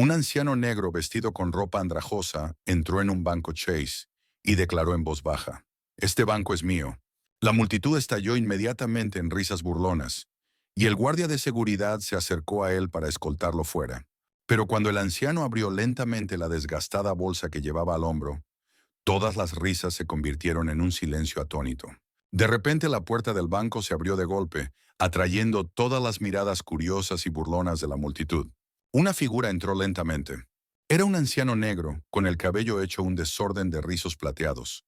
Un anciano negro vestido con ropa andrajosa entró en un banco Chase y declaró en voz baja: «Este banco es mío». La multitud estalló inmediatamente en risas burlonas, y el guardia de seguridad se acercó a él para escoltarlo fuera. Pero cuando el anciano abrió lentamente la desgastada bolsa que llevaba al hombro, todas las risas se convirtieron en un silencio atónito. De repente la puerta del banco se abrió de golpe, atrayendo todas las miradas curiosas y burlonas de la multitud. Una figura entró lentamente. Era un anciano negro, con el cabello hecho un desorden de rizos plateados,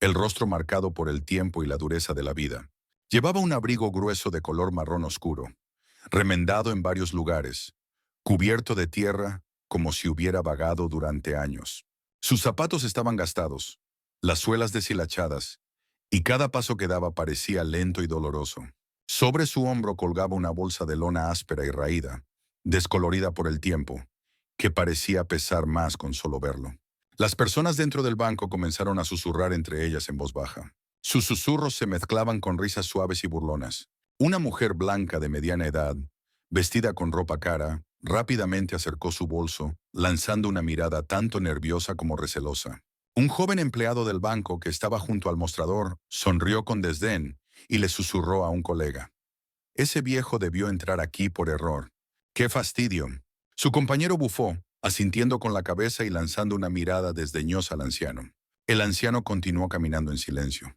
el rostro marcado por el tiempo y la dureza de la vida. Llevaba un abrigo grueso de color marrón oscuro, remendado en varios lugares, cubierto de tierra como si hubiera vagado durante años. Sus zapatos estaban gastados, las suelas deshilachadas, y cada paso que daba parecía lento y doloroso. Sobre su hombro colgaba una bolsa de lona áspera y raída, descolorida por el tiempo, que parecía pesar más con solo verlo. Las personas dentro del banco comenzaron a susurrar entre ellas en voz baja. Sus susurros se mezclaban con risas suaves y burlonas. Una mujer blanca de mediana edad, vestida con ropa cara, rápidamente acercó su bolso, lanzando una mirada tanto nerviosa como recelosa. Un joven empleado del banco que estaba junto al mostrador sonrió con desdén y le susurró a un colega: «Ese viejo debió entrar aquí por error. ¡Qué fastidio!». Su compañero bufó, asintiendo con la cabeza y lanzando una mirada desdeñosa al anciano. El anciano continuó caminando en silencio,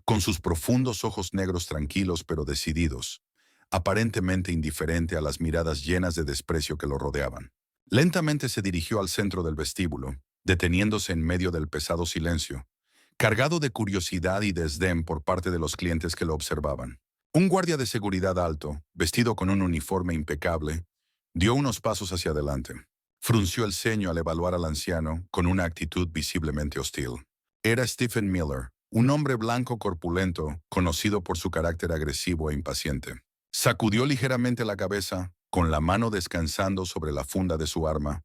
con sus profundos ojos negros tranquilos pero decididos, aparentemente indiferente a las miradas llenas de desprecio que lo rodeaban. Lentamente se dirigió al centro del vestíbulo, deteniéndose en medio del pesado silencio, cargado de curiosidad y desdén por parte de los clientes que lo observaban. Un guardia de seguridad alto, vestido con un uniforme impecable, dio unos pasos hacia adelante. Frunció el ceño al evaluar al anciano con una actitud visiblemente hostil. Era Stephen Miller, un hombre blanco corpulento, conocido por su carácter agresivo e impaciente. Sacudió ligeramente la cabeza, con la mano descansando sobre la funda de su arma,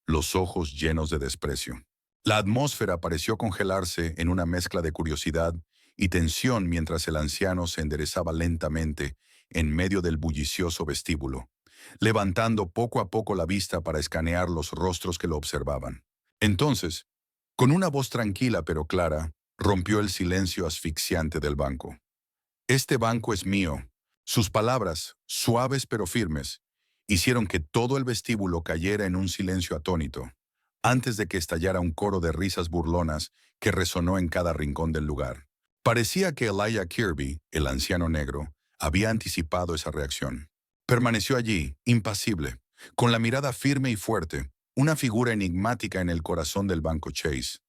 los ojos llenos de desprecio. La atmósfera pareció congelarse en una mezcla de curiosidad y tensión mientras el anciano se enderezaba lentamente en medio del bullicioso vestíbulo, levantando poco a poco la vista para escanear los rostros que lo observaban. Entonces, con una voz tranquila pero clara, rompió el silencio asfixiante del banco. «Este banco es mío». Sus palabras, suaves pero firmes, hicieron que todo el vestíbulo cayera en un silencio atónito, antes de que estallara un coro de risas burlonas que resonó en cada rincón del lugar. Parecía que Elijah Kirby, el anciano negro, había anticipado esa reacción. Permaneció allí, impasible, con la mirada firme y fuerte, una figura enigmática en el corazón del banco Chase,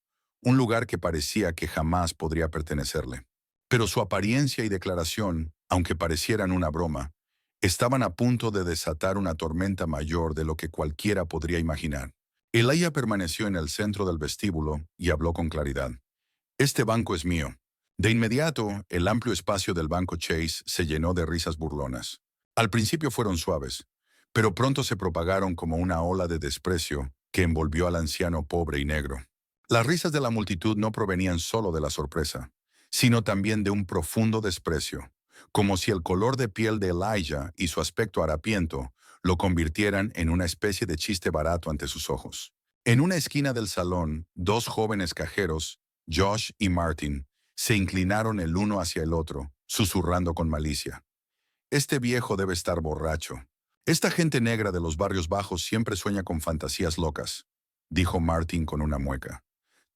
un lugar que parecía que jamás podría pertenecerle. Pero su apariencia y declaración, aunque parecieran una broma, estaban a punto de desatar una tormenta mayor de lo que cualquiera podría imaginar. Elijah permaneció en el centro del vestíbulo y habló con claridad. «Este banco es mío». De inmediato, el amplio espacio del banco Chase se llenó de risas burlonas. Al principio fueron suaves, pero pronto se propagaron como una ola de desprecio que envolvió al anciano pobre y negro. Las risas de la multitud no provenían solo de la sorpresa, sino también de un profundo desprecio, como si el color de piel de Elijah y su aspecto harapiento lo convirtieran en una especie de chiste barato ante sus ojos. En una esquina del salón, dos jóvenes cajeros, Josh y Martin, se inclinaron el uno hacia el otro, susurrando con malicia: «Este viejo debe estar borracho. Esta gente negra de los barrios bajos siempre sueña con fantasías locas», dijo Martin con una mueca.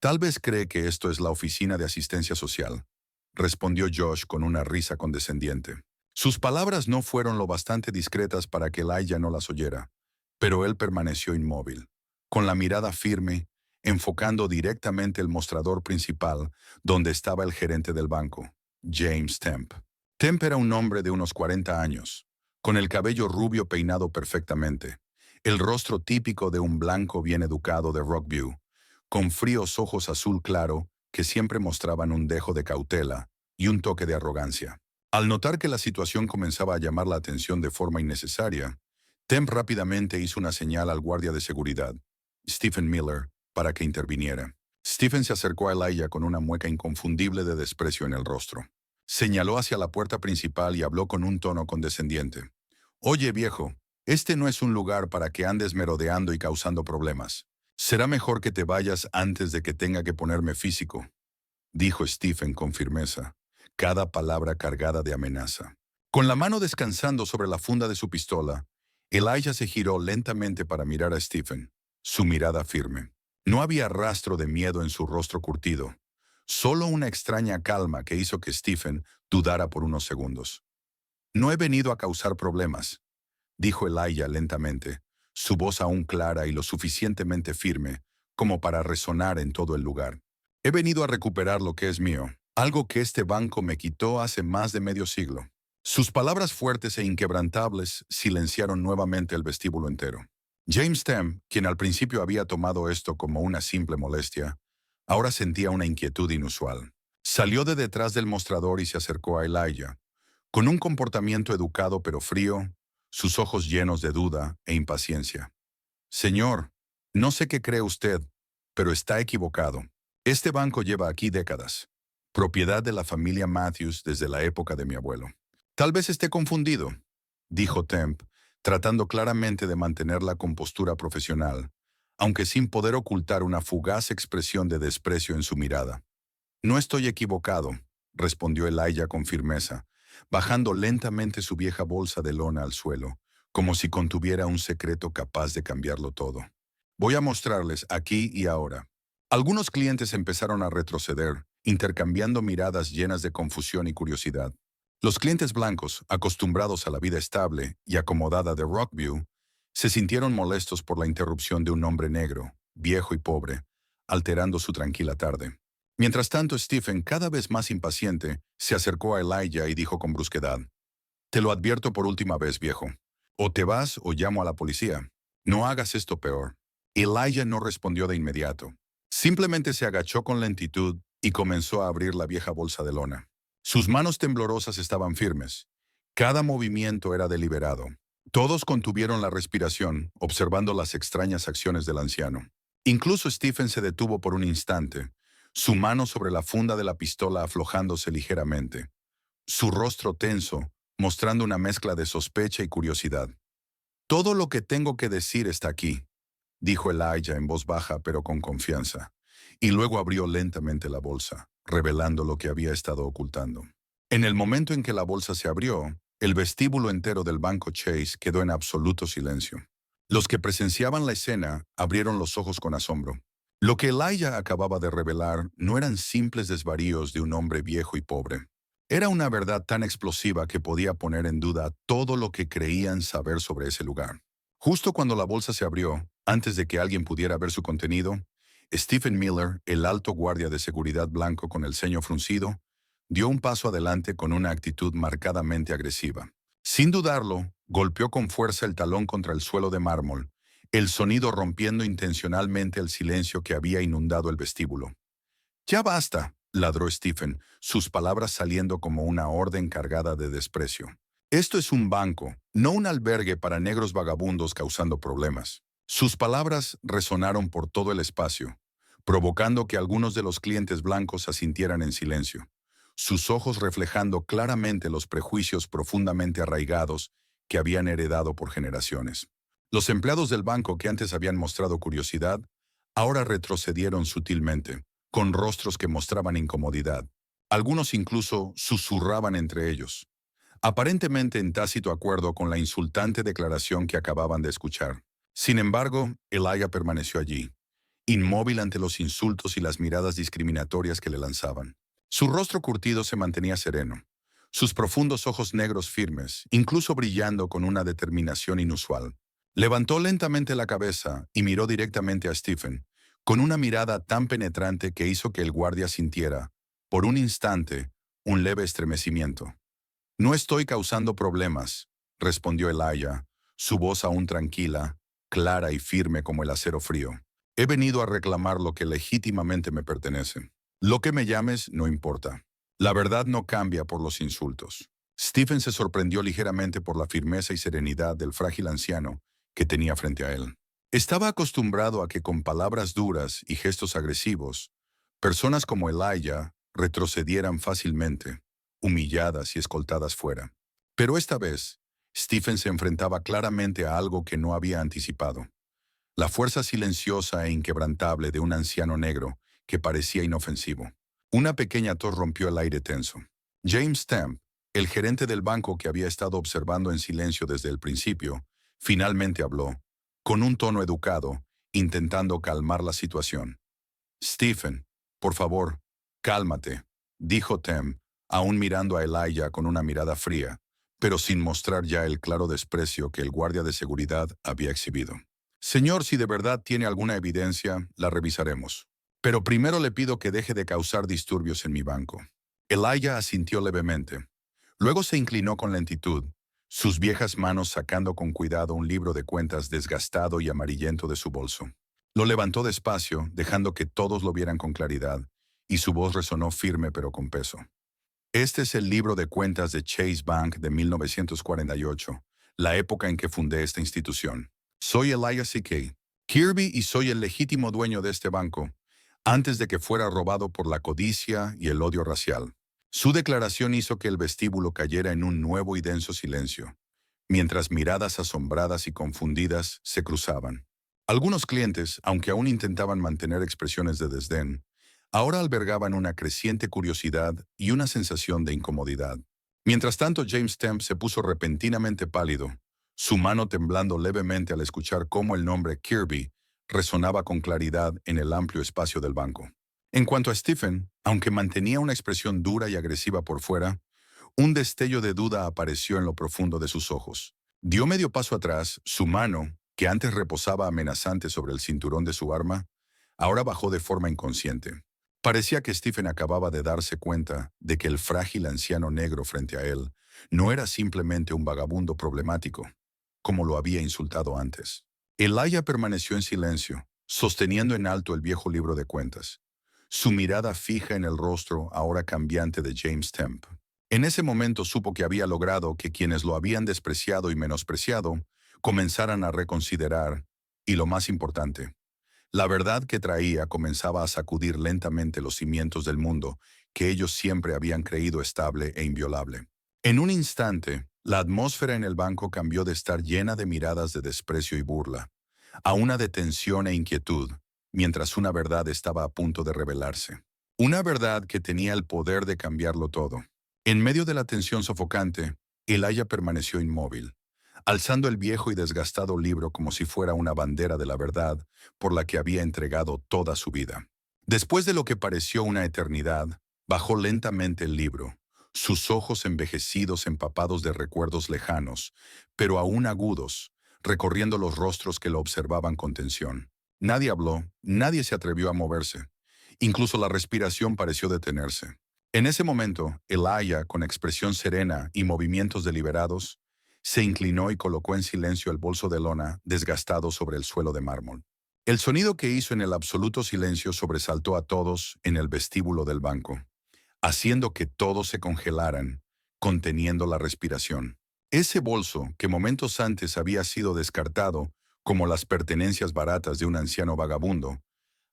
«Tal vez cree que esto es la oficina de asistencia social», respondió Josh con una risa condescendiente. Sus palabras no fueron lo bastante discretas para que Elijah no las oyera, pero él permaneció inmóvil, con la mirada firme, enfocando directamente el mostrador principal, donde estaba el gerente del banco, James Temp. Temp era un hombre de unos 40 años, con el cabello rubio peinado perfectamente, el rostro típico de un blanco bien educado de Rockview, con fríos ojos azul claro que siempre mostraban un dejo de cautela y un toque de arrogancia. Al notar que la situación comenzaba a llamar la atención de forma innecesaria, Temp rápidamente hizo una señal al guardia de seguridad, Stephen Miller, para que interviniera. Stephen se acercó a Elijah con una mueca inconfundible de desprecio en el rostro. Señaló hacia la puerta principal y habló con un tono condescendiente. «Oye, viejo, Este no es un lugar para que andes merodeando y causando problemas. Será mejor que te vayas antes de que tenga que ponerme físico, dijo Stephen con firmeza, cada palabra cargada de amenaza. Con la mano descansando sobre la funda de su pistola, Elijah se giró lentamente para mirar a Stephen, su mirada firme. No había rastro de miedo en su rostro curtido, solo una extraña calma que hizo que Stephen dudara por unos segundos. No he venido a causar problemas, dijo Elijah lentamente, su voz aún clara y lo suficientemente firme como para resonar en todo el lugar. He venido a recuperar lo que es mío, algo que este banco me quitó hace más de medio siglo. Sus palabras fuertes e inquebrantables silenciaron nuevamente el vestíbulo entero. James Stem, quien al principio había tomado esto como una simple molestia, ahora sentía una inquietud inusual. Salió de detrás del mostrador y se acercó a Elijah, con un comportamiento educado pero frío, sus ojos llenos de duda e impaciencia. Señor, no sé qué cree usted, pero está equivocado. Este banco lleva aquí décadas, propiedad de la familia Matthews desde la época de mi abuelo. Tal vez esté confundido, dijo Temp, tratando claramente de mantener la compostura profesional, aunque sin poder ocultar una fugaz expresión de desprecio en su mirada. No estoy equivocado, respondió Elijah con firmeza, bajando lentamente su vieja bolsa de lona al suelo, como si contuviera un secreto capaz de cambiarlo todo. Voy a mostrarles aquí y ahora. Algunos clientes empezaron a retroceder, intercambiando miradas llenas de confusión y curiosidad. Los clientes blancos, acostumbrados a la vida estable y acomodada de Rockview, se sintieron molestos por la interrupción de un hombre negro, viejo y pobre, alterando su tranquila tarde. Mientras tanto, Stephen, cada vez más impaciente, se acercó a Elijah y dijo con brusquedad, «Te lo advierto por última vez, viejo. O te vas o llamo a la policía. No hagas esto peor». Elijah no respondió de inmediato. Simplemente se agachó con lentitud y comenzó a abrir la vieja bolsa de lona. Sus manos temblorosas estaban firmes. Cada movimiento era deliberado. Todos contuvieron la respiración, observando las extrañas acciones del anciano. Incluso Stephen se detuvo por un instante, su mano sobre la funda de la pistola aflojándose ligeramente, su rostro tenso, mostrando una mezcla de sospecha y curiosidad. «Todo lo que tengo que decir está aquí», dijo Elijah en voz baja pero con confianza, y luego abrió lentamente la bolsa, revelando lo que había estado ocultando. En el momento en que la bolsa se abrió, el vestíbulo entero del banco Chase quedó en absoluto silencio. Los que presenciaban la escena abrieron los ojos con asombro. Lo que Elijah acababa de revelar no eran simples desvaríos de un hombre viejo y pobre. Era una verdad tan explosiva que podía poner en duda todo lo que creían saber sobre ese lugar. Justo cuando la bolsa se abrió, antes de que alguien pudiera ver su contenido, Stephen Miller, el alto guardia de seguridad blanco con el ceño fruncido, dio un paso adelante con una actitud marcadamente agresiva. Sin dudarlo, golpeó con fuerza el talón contra el suelo de mármol, el sonido rompiendo intencionalmente el silencio que había inundado el vestíbulo. «Ya basta», ladró Stephen, sus palabras saliendo como una orden cargada de desprecio. «Esto es un banco, no un albergue para negros vagabundos causando problemas». Sus palabras resonaron por todo el espacio, provocando que algunos de los clientes blancos asintieran en silencio, sus ojos reflejando claramente los prejuicios profundamente arraigados que habían heredado por generaciones. Los empleados del banco que antes habían mostrado curiosidad, ahora retrocedieron sutilmente, con rostros que mostraban incomodidad. Algunos incluso susurraban entre ellos, aparentemente en tácito acuerdo con la insultante declaración que acababan de escuchar. Sin embargo, Elijah permaneció allí, inmóvil ante los insultos y las miradas discriminatorias que le lanzaban. Su rostro curtido se mantenía sereno, sus profundos ojos negros firmes, incluso brillando con una determinación inusual. Levantó lentamente la cabeza y miró directamente a Stephen, con una mirada tan penetrante que hizo que el guardia sintiera, por un instante, un leve estremecimiento. «No estoy causando problemas», respondió Elijah, su voz aún tranquila, clara y firme como el acero frío. «He venido a reclamar lo que legítimamente me pertenece. Lo que me llames no importa. La verdad no cambia por los insultos». Stephen se sorprendió ligeramente por la firmeza y serenidad del frágil anciano que tenía frente a él. Estaba acostumbrado a que con palabras duras y gestos agresivos, personas como Elijah retrocedieran fácilmente, humilladas y escoltadas fuera. Pero esta vez, Stephen se enfrentaba claramente a algo que no había anticipado. La fuerza silenciosa e inquebrantable de un anciano negro que parecía inofensivo. Una pequeña tos rompió el aire tenso. James Stamp, el gerente del banco que había estado observando en silencio desde el principio, finalmente habló, con un tono educado, intentando calmar la situación. Stephen, por favor, cálmate, dijo Tem, aún mirando a Elijah con una mirada fría, pero sin mostrar ya el claro desprecio que el guardia de seguridad había exhibido. Señor, si de verdad tiene alguna evidencia, la revisaremos. Pero primero le pido que deje de causar disturbios en mi banco. Elijah asintió levemente. Luego se inclinó con lentitud, sus viejas manos sacando con cuidado un libro de cuentas desgastado y amarillento de su bolso. Lo levantó despacio, dejando que todos lo vieran con claridad, y su voz resonó firme pero con peso. Este es el libro de cuentas de Chase Bank de 1948, la época en que fundé esta institución. Soy Elijah C.K. Kirby y soy el legítimo dueño de este banco, antes de que fuera robado por la codicia y el odio racial. Su declaración hizo que el vestíbulo cayera en un nuevo y denso silencio, mientras miradas asombradas y confundidas se cruzaban. Algunos clientes, aunque aún intentaban mantener expresiones de desdén, ahora albergaban una creciente curiosidad y una sensación de incomodidad. Mientras tanto, James Stamp se puso repentinamente pálido, su mano temblando levemente al escuchar cómo el nombre Kirby resonaba con claridad en el amplio espacio del banco. En cuanto a Stephen, aunque mantenía una expresión dura y agresiva por fuera, un destello de duda apareció en lo profundo de sus ojos. Dio medio paso atrás, su mano, que antes reposaba amenazante sobre el cinturón de su arma, ahora bajó de forma inconsciente. Parecía que Stephen acababa de darse cuenta de que el frágil anciano negro frente a él no era simplemente un vagabundo problemático, como lo había insultado antes. Elijah permaneció en silencio, sosteniendo en alto el viejo libro de cuentas, su mirada fija en el rostro ahora cambiante de James Stamp. En ese momento supo que había logrado que quienes lo habían despreciado y menospreciado comenzaran a reconsiderar, y lo más importante, la verdad que traía comenzaba a sacudir lentamente los cimientos del mundo que ellos siempre habían creído estable e inviolable. En un instante, la atmósfera en el banco cambió de estar llena de miradas de desprecio y burla, a una de tensión e inquietud, mientras una verdad estaba a punto de revelarse. Una verdad que tenía el poder de cambiarlo todo. En medio de la tensión sofocante, Elijah permaneció inmóvil, alzando el viejo y desgastado libro como si fuera una bandera de la verdad por la que había entregado toda su vida. Después de lo que pareció una eternidad, bajó lentamente el libro, sus ojos envejecidos empapados de recuerdos lejanos, pero aún agudos, recorriendo los rostros que lo observaban con tensión. Nadie habló, nadie se atrevió a moverse. Incluso la respiración pareció detenerse. En ese momento, Elijah, con expresión serena y movimientos deliberados, se inclinó y colocó en silencio el bolso de lona desgastado sobre el suelo de mármol. El sonido que hizo en el absoluto silencio sobresaltó a todos en el vestíbulo del banco, haciendo que todos se congelaran, conteniendo la respiración. Ese bolso, que momentos antes había sido descartado como las pertenencias baratas de un anciano vagabundo,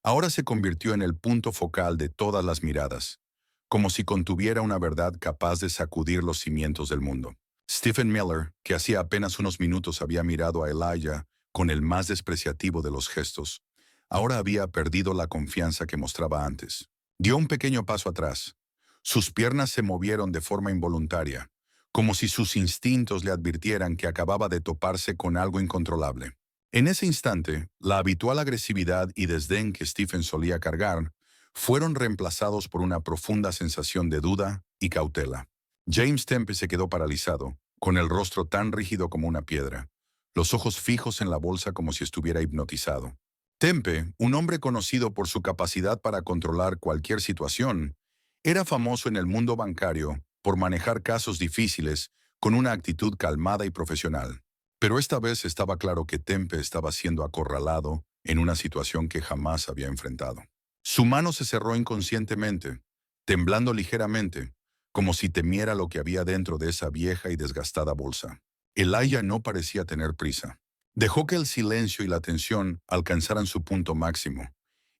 ahora se convirtió en el punto focal de todas las miradas, como si contuviera una verdad capaz de sacudir los cimientos del mundo. Stephen Miller, que hacía apenas unos minutos había mirado a Elijah con el más despreciativo de los gestos, ahora había perdido la confianza que mostraba antes. Dio un pequeño paso atrás. Sus piernas se movieron de forma involuntaria, como si sus instintos le advirtieran que acababa de toparse con algo incontrolable. En ese instante, la habitual agresividad y desdén que Stephen solía cargar fueron reemplazados por una profunda sensación de duda y cautela. James Tempe se quedó paralizado, con el rostro tan rígido como una piedra, los ojos fijos en la bolsa como si estuviera hipnotizado. Tempe, un hombre conocido por su capacidad para controlar cualquier situación, era famoso en el mundo bancario por manejar casos difíciles con una actitud calmada y profesional. Pero esta vez estaba claro que Tempe estaba siendo acorralado en una situación que jamás había enfrentado. Su mano se cerró inconscientemente, temblando ligeramente, como si temiera lo que había dentro de esa vieja y desgastada bolsa. Elijah no parecía tener prisa. Dejó que el silencio y la tensión alcanzaran su punto máximo,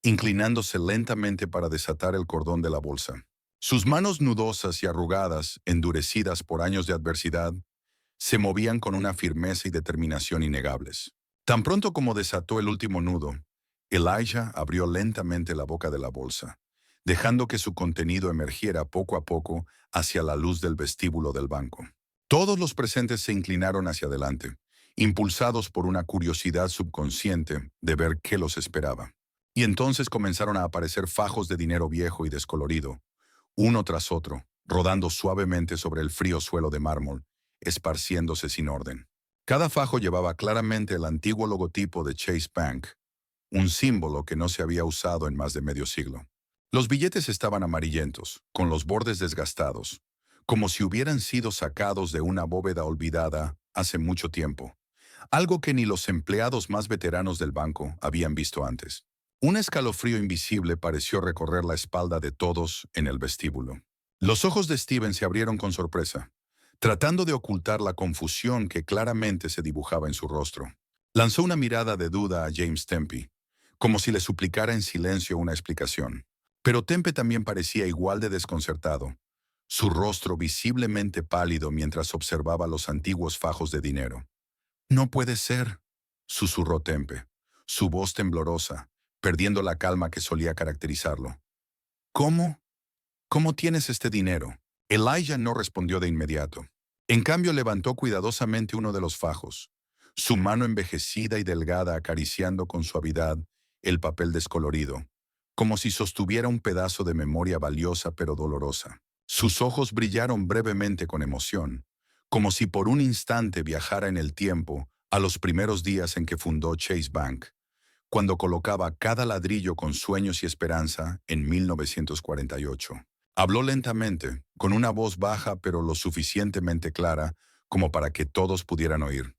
inclinándose lentamente para desatar el cordón de la bolsa. Sus manos nudosas y arrugadas, endurecidas por años de adversidad, Se movían con una firmeza y determinación innegables. Tan pronto como desató el último nudo, Elijah abrió lentamente la boca de la bolsa, dejando que su contenido emergiera poco a poco hacia la luz del vestíbulo del banco. Todos los presentes se inclinaron hacia adelante, impulsados por una curiosidad subconsciente de ver qué los esperaba. Y entonces comenzaron a aparecer fajos de dinero viejo y descolorido, uno tras otro, rodando suavemente sobre el frío suelo de mármol, esparciéndose sin orden. Cada fajo llevaba claramente el antiguo logotipo de Chase Bank, un símbolo que no se había usado en más de medio siglo. Los billetes estaban amarillentos, con los bordes desgastados, como si hubieran sido sacados de una bóveda olvidada hace mucho tiempo, algo que ni los empleados más veteranos del banco habían visto antes. Un escalofrío invisible pareció recorrer la espalda de todos en el vestíbulo. Los ojos de Steven se abrieron con sorpresa, tratando de ocultar la confusión que claramente se dibujaba en su rostro. Lanzó una mirada de duda a James Tempe, como si le suplicara en silencio una explicación. Pero Tempe también parecía igual de desconcertado, su rostro visiblemente pálido mientras observaba los antiguos fajos de dinero. «No puede ser», susurró Tempe, su voz temblorosa, perdiendo la calma que solía caracterizarlo. «¿Cómo? ¿Cómo tienes este dinero?» Elijah no respondió de inmediato. En cambio, levantó cuidadosamente uno de los fajos, su mano envejecida y delgada acariciando con suavidad el papel descolorido, como si sostuviera un pedazo de memoria valiosa pero dolorosa. Sus ojos brillaron brevemente con emoción, como si por un instante viajara en el tiempo a los primeros días en que fundó Chase Bank, cuando colocaba cada ladrillo con sueños y esperanza en 1948. Habló lentamente, con una voz baja pero lo suficientemente clara como para que todos pudieran oír.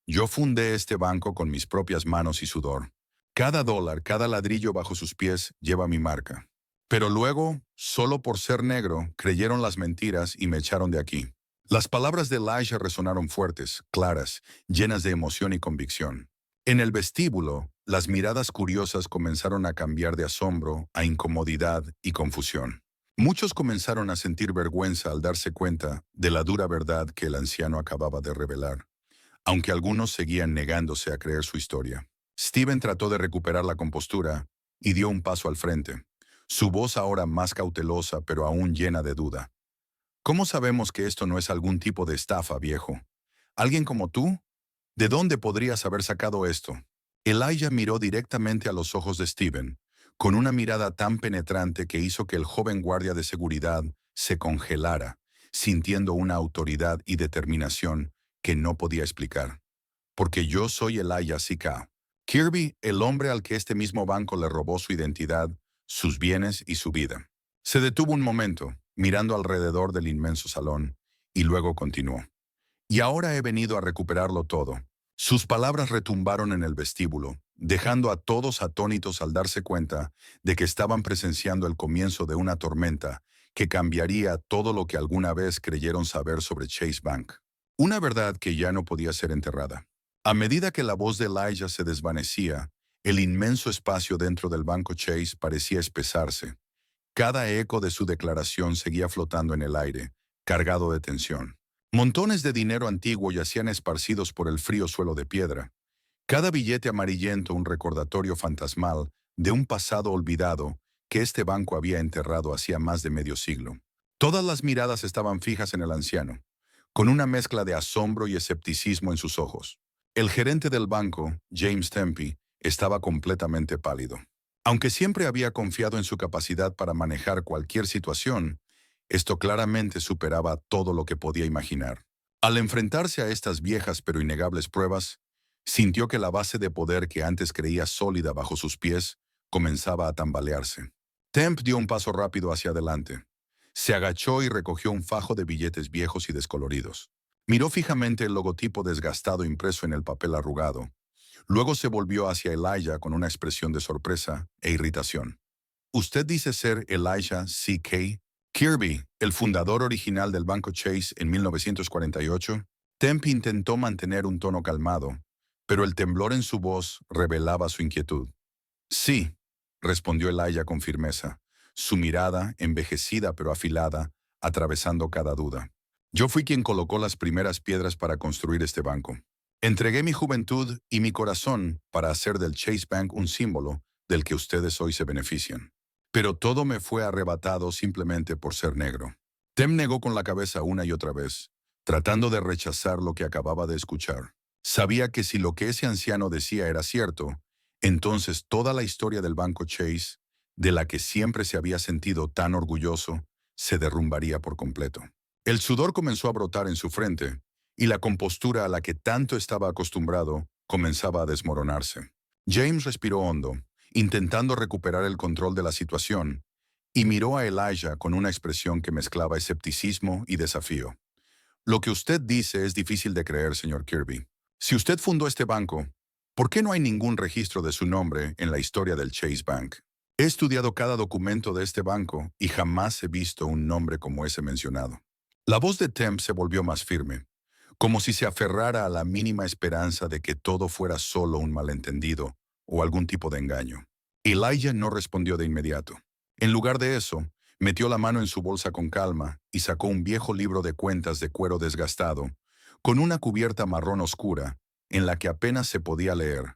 «Yo fundé este banco con mis propias manos y sudor. Cada dólar, cada ladrillo bajo sus pies lleva mi marca. Pero luego, solo por ser negro, creyeron las mentiras y me echaron de aquí». Las palabras de Elijah resonaron fuertes, claras, llenas de emoción y convicción. En el vestíbulo, las miradas curiosas comenzaron a cambiar de asombro a incomodidad y confusión. Muchos comenzaron a sentir vergüenza al darse cuenta de la dura verdad que el anciano acababa de revelar, aunque algunos seguían negándose a creer su historia. Steven trató de recuperar la compostura y dio un paso al frente, su voz ahora más cautelosa pero aún llena de duda. «¿Cómo sabemos que esto no es algún tipo de estafa, viejo? ¿Alguien como tú? ¿De dónde podrías haber sacado esto?» Elijah miró directamente a los ojos de Steven, con una mirada tan penetrante que hizo que el joven guardia de seguridad se congelara, sintiendo una autoridad y determinación que no podía explicar. «Porque yo soy Elijah C.K. Kirby, el hombre al que este mismo banco le robó su identidad, sus bienes y su vida». Se detuvo un momento, mirando alrededor del inmenso salón, y luego continuó. «Y ahora he venido a recuperarlo todo». Sus palabras retumbaron en el vestíbulo, dejando a todos atónitos al darse cuenta de que estaban presenciando el comienzo de una tormenta que cambiaría todo lo que alguna vez creyeron saber sobre Chase Bank. Una verdad que ya no podía ser enterrada. A medida que la voz de Elijah se desvanecía, el inmenso espacio dentro del banco Chase parecía espesarse. Cada eco de su declaración seguía flotando en el aire, cargado de tensión. Montones de dinero antiguo yacían esparcidos por el frío suelo de piedra. Cada billete amarillento un recordatorio fantasmal de un pasado olvidado que este banco había enterrado hacía más de medio siglo. Todas las miradas estaban fijas en el anciano, con una mezcla de asombro y escepticismo en sus ojos. El gerente del banco, James Tempe, estaba completamente pálido. Aunque siempre había confiado en su capacidad para manejar cualquier situación, esto claramente superaba todo lo que podía imaginar. Al enfrentarse a estas viejas pero innegables pruebas, sintió que la base de poder que antes creía sólida bajo sus pies comenzaba a tambalearse. Temp dio un paso rápido hacia adelante. Se agachó y recogió un fajo de billetes viejos y descoloridos. Miró fijamente el logotipo desgastado impreso en el papel arrugado. Luego se volvió hacia Elijah con una expresión de sorpresa e irritación. «¿Usted dice ser Elijah C.K. Kirby, el fundador original del banco Chase en 1948?» Tempe intentó mantener un tono calmado, pero el temblor en su voz revelaba su inquietud. «Sí», respondió Elijah con firmeza, su mirada, envejecida pero afilada, atravesando cada duda. Yo fui quien colocó las primeras piedras para construir este banco. Entregué mi juventud y mi corazón para hacer del Chase Bank un símbolo del que ustedes hoy se benefician. Pero todo me fue arrebatado simplemente por ser negro. Tem negó con la cabeza una y otra vez, tratando de rechazar lo que acababa de escuchar. Sabía que si lo que ese anciano decía era cierto, entonces toda la historia del banco Chase, de la que siempre se había sentido tan orgulloso, se derrumbaría por completo. El sudor comenzó a brotar en su frente, y la compostura a la que tanto estaba acostumbrado comenzaba a desmoronarse. James respiró hondo, intentando recuperar el control de la situación, y miró a Elijah con una expresión que mezclaba escepticismo y desafío. Lo que usted dice es difícil de creer, señor Kirby. Si usted fundó este banco, ¿por qué no hay ningún registro de su nombre en la historia del Chase Bank? He estudiado cada documento de este banco y jamás he visto un nombre como ese mencionado. La voz de Temp se volvió más firme, como si se aferrara a la mínima esperanza de que todo fuera solo un malentendido o algún tipo de engaño. Elijah no respondió de inmediato. En lugar de eso, metió la mano en su bolsa con calma y sacó un viejo libro de cuentas de cuero desgastado, con una cubierta marrón oscura, en la que apenas se podía leer: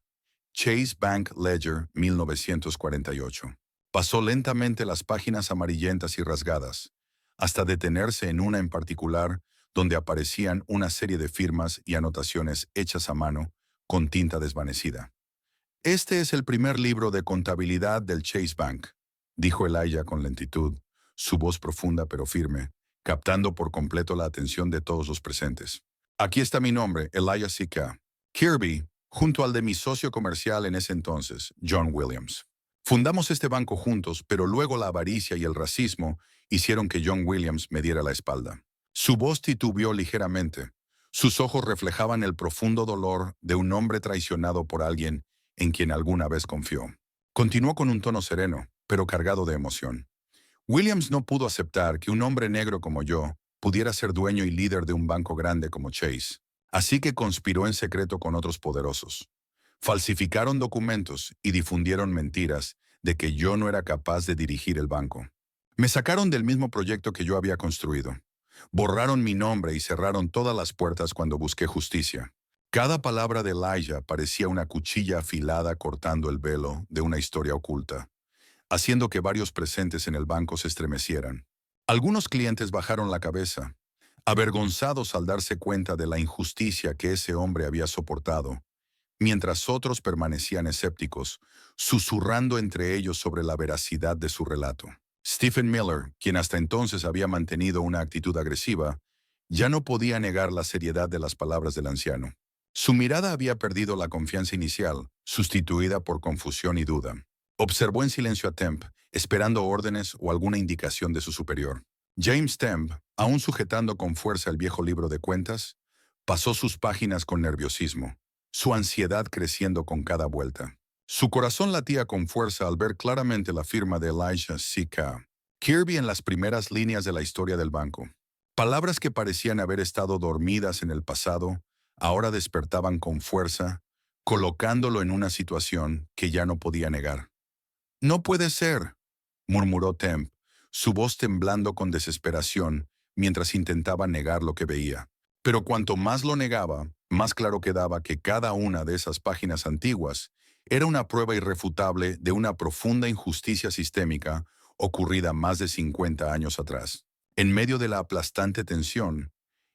Chase Bank Ledger 1948. Pasó lentamente las páginas amarillentas y rasgadas, hasta detenerse en una en particular, donde aparecían una serie de firmas y anotaciones hechas a mano, con tinta desvanecida. Este es el primer libro de contabilidad del Chase Bank, dijo Elijah con lentitud, su voz profunda pero firme, captando por completo la atención de todos los presentes. Aquí está mi nombre, Elijah C.K. Kirby, junto al de mi socio comercial en ese entonces, John Williams. Fundamos este banco juntos, pero luego la avaricia y el racismo hicieron que John Williams me diera la espalda. Su voz titubeó ligeramente. Sus ojos reflejaban el profundo dolor de un hombre traicionado por alguien en quien alguna vez confió. Continuó con un tono sereno, pero cargado de emoción. Williams no pudo aceptar que un hombre negro como yo pudiera ser dueño y líder de un banco grande como Chase. Así que conspiró en secreto con otros poderosos. Falsificaron documentos y difundieron mentiras de que yo no era capaz de dirigir el banco. Me sacaron del mismo proyecto que yo había construido. Borraron mi nombre y cerraron todas las puertas cuando busqué justicia. Cada palabra de Elijah parecía una cuchilla afilada cortando el velo de una historia oculta, haciendo que varios presentes en el banco se estremecieran. Algunos clientes bajaron la cabeza, avergonzados al darse cuenta de la injusticia que ese hombre había soportado, mientras otros permanecían escépticos, susurrando entre ellos sobre la veracidad de su relato. Stephen Miller, quien hasta entonces había mantenido una actitud agresiva, ya no podía negar la seriedad de las palabras del anciano. Su mirada había perdido la confianza inicial, sustituida por confusión y duda. Observó en silencio a Temp, esperando órdenes o alguna indicación de su superior. James Temp, aún sujetando con fuerza el viejo libro de cuentas, pasó sus páginas con nerviosismo, su ansiedad creciendo con cada vuelta. Su corazón latía con fuerza al ver claramente la firma de Elijah C.K. Kirby en las primeras líneas de la historia del banco. Palabras que parecían haber estado dormidas en el pasado, ahora despertaban con fuerza, colocándolo en una situación que ya no podía negar. «No puede ser», murmuró Temp, su voz temblando con desesperación mientras intentaba negar lo que veía. Pero cuanto más lo negaba, más claro quedaba que cada una de esas páginas antiguas era una prueba irrefutable de una profunda injusticia sistémica ocurrida más de 50 años atrás. En medio de la aplastante tensión,